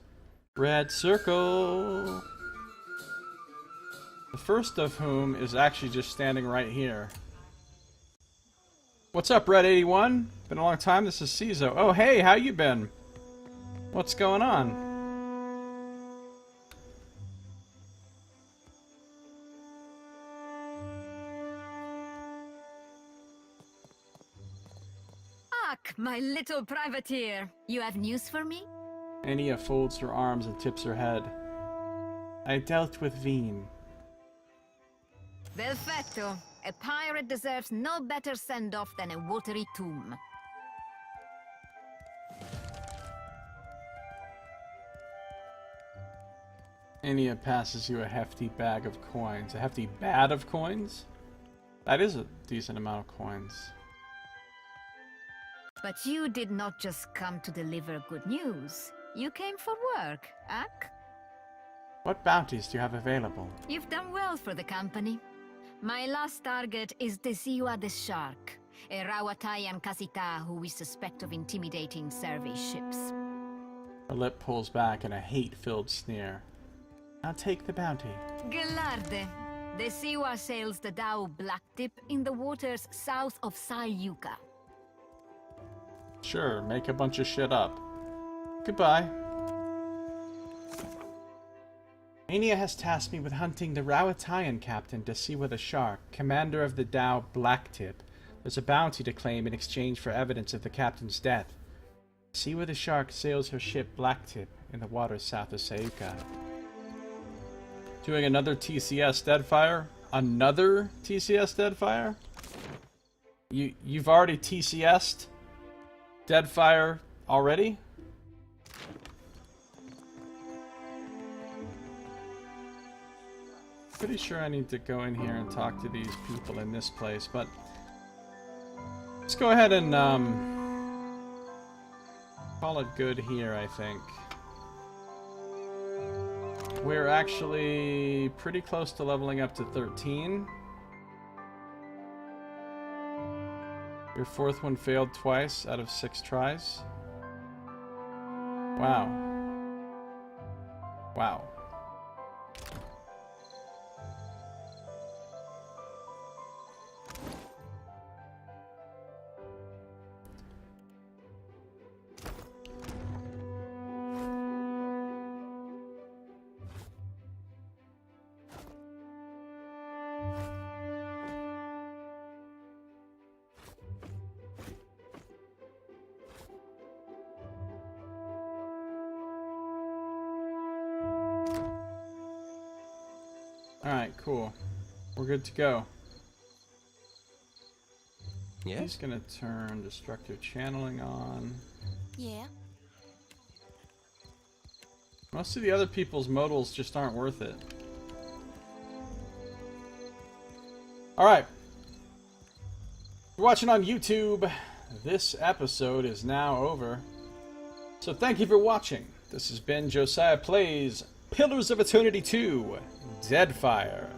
Red circle! The first of whom is actually just standing right here. What's up, Red81? Been a long time, this is Cizo. Oh hey, how you been? What's going on? My little privateer. You have news for me? Ania folds her arms and tips her head. I dealt with Veen. Perfetto. A pirate deserves no better send-off than a watery tomb. Ania passes you a hefty bag of coins. A hefty bag of coins? That is a decent amount of coins. But you did not just come to deliver good news. You came for work, Ak? What bounties do you have available? You've done well for the company. My last target is Desiwa the Shark, a Rawatayan Kasita who we suspect of intimidating survey ships. Her lip pulls back in a hate-filled sneer. I'll take the bounty. Gelarde. Desiwa sails the Dao Blacktip in the waters south of Sayuka. Sure, make a bunch of shit up. Goodbye. Ania has tasked me with hunting the Rawatayan captain Desiwa the Shark, commander of the Dao Blacktip. There's a bounty to claim in exchange for evidence of the captain's death. Desiwa the Shark sails her ship Blacktip in the waters south of Sayuka. Doing another TCS Deadfire? Another TCS Deadfire? You've already TCS'd Deadfire already? Pretty sure I need to go in here and talk to these people in this place, but let's go ahead and call it good here, I think. We're actually pretty close to leveling up to 13. Your fourth one failed twice out of 6 tries. Wow. Wow. Alright, cool. We're good to go. Yeah? He's gonna turn destructive channeling on. Yeah. Most of the other people's modals just aren't worth it. Alright. If you're watching on YouTube, this episode is now over. So thank you for watching. This has been Josiah Plays Pillars of Eternity 2, Deadfire.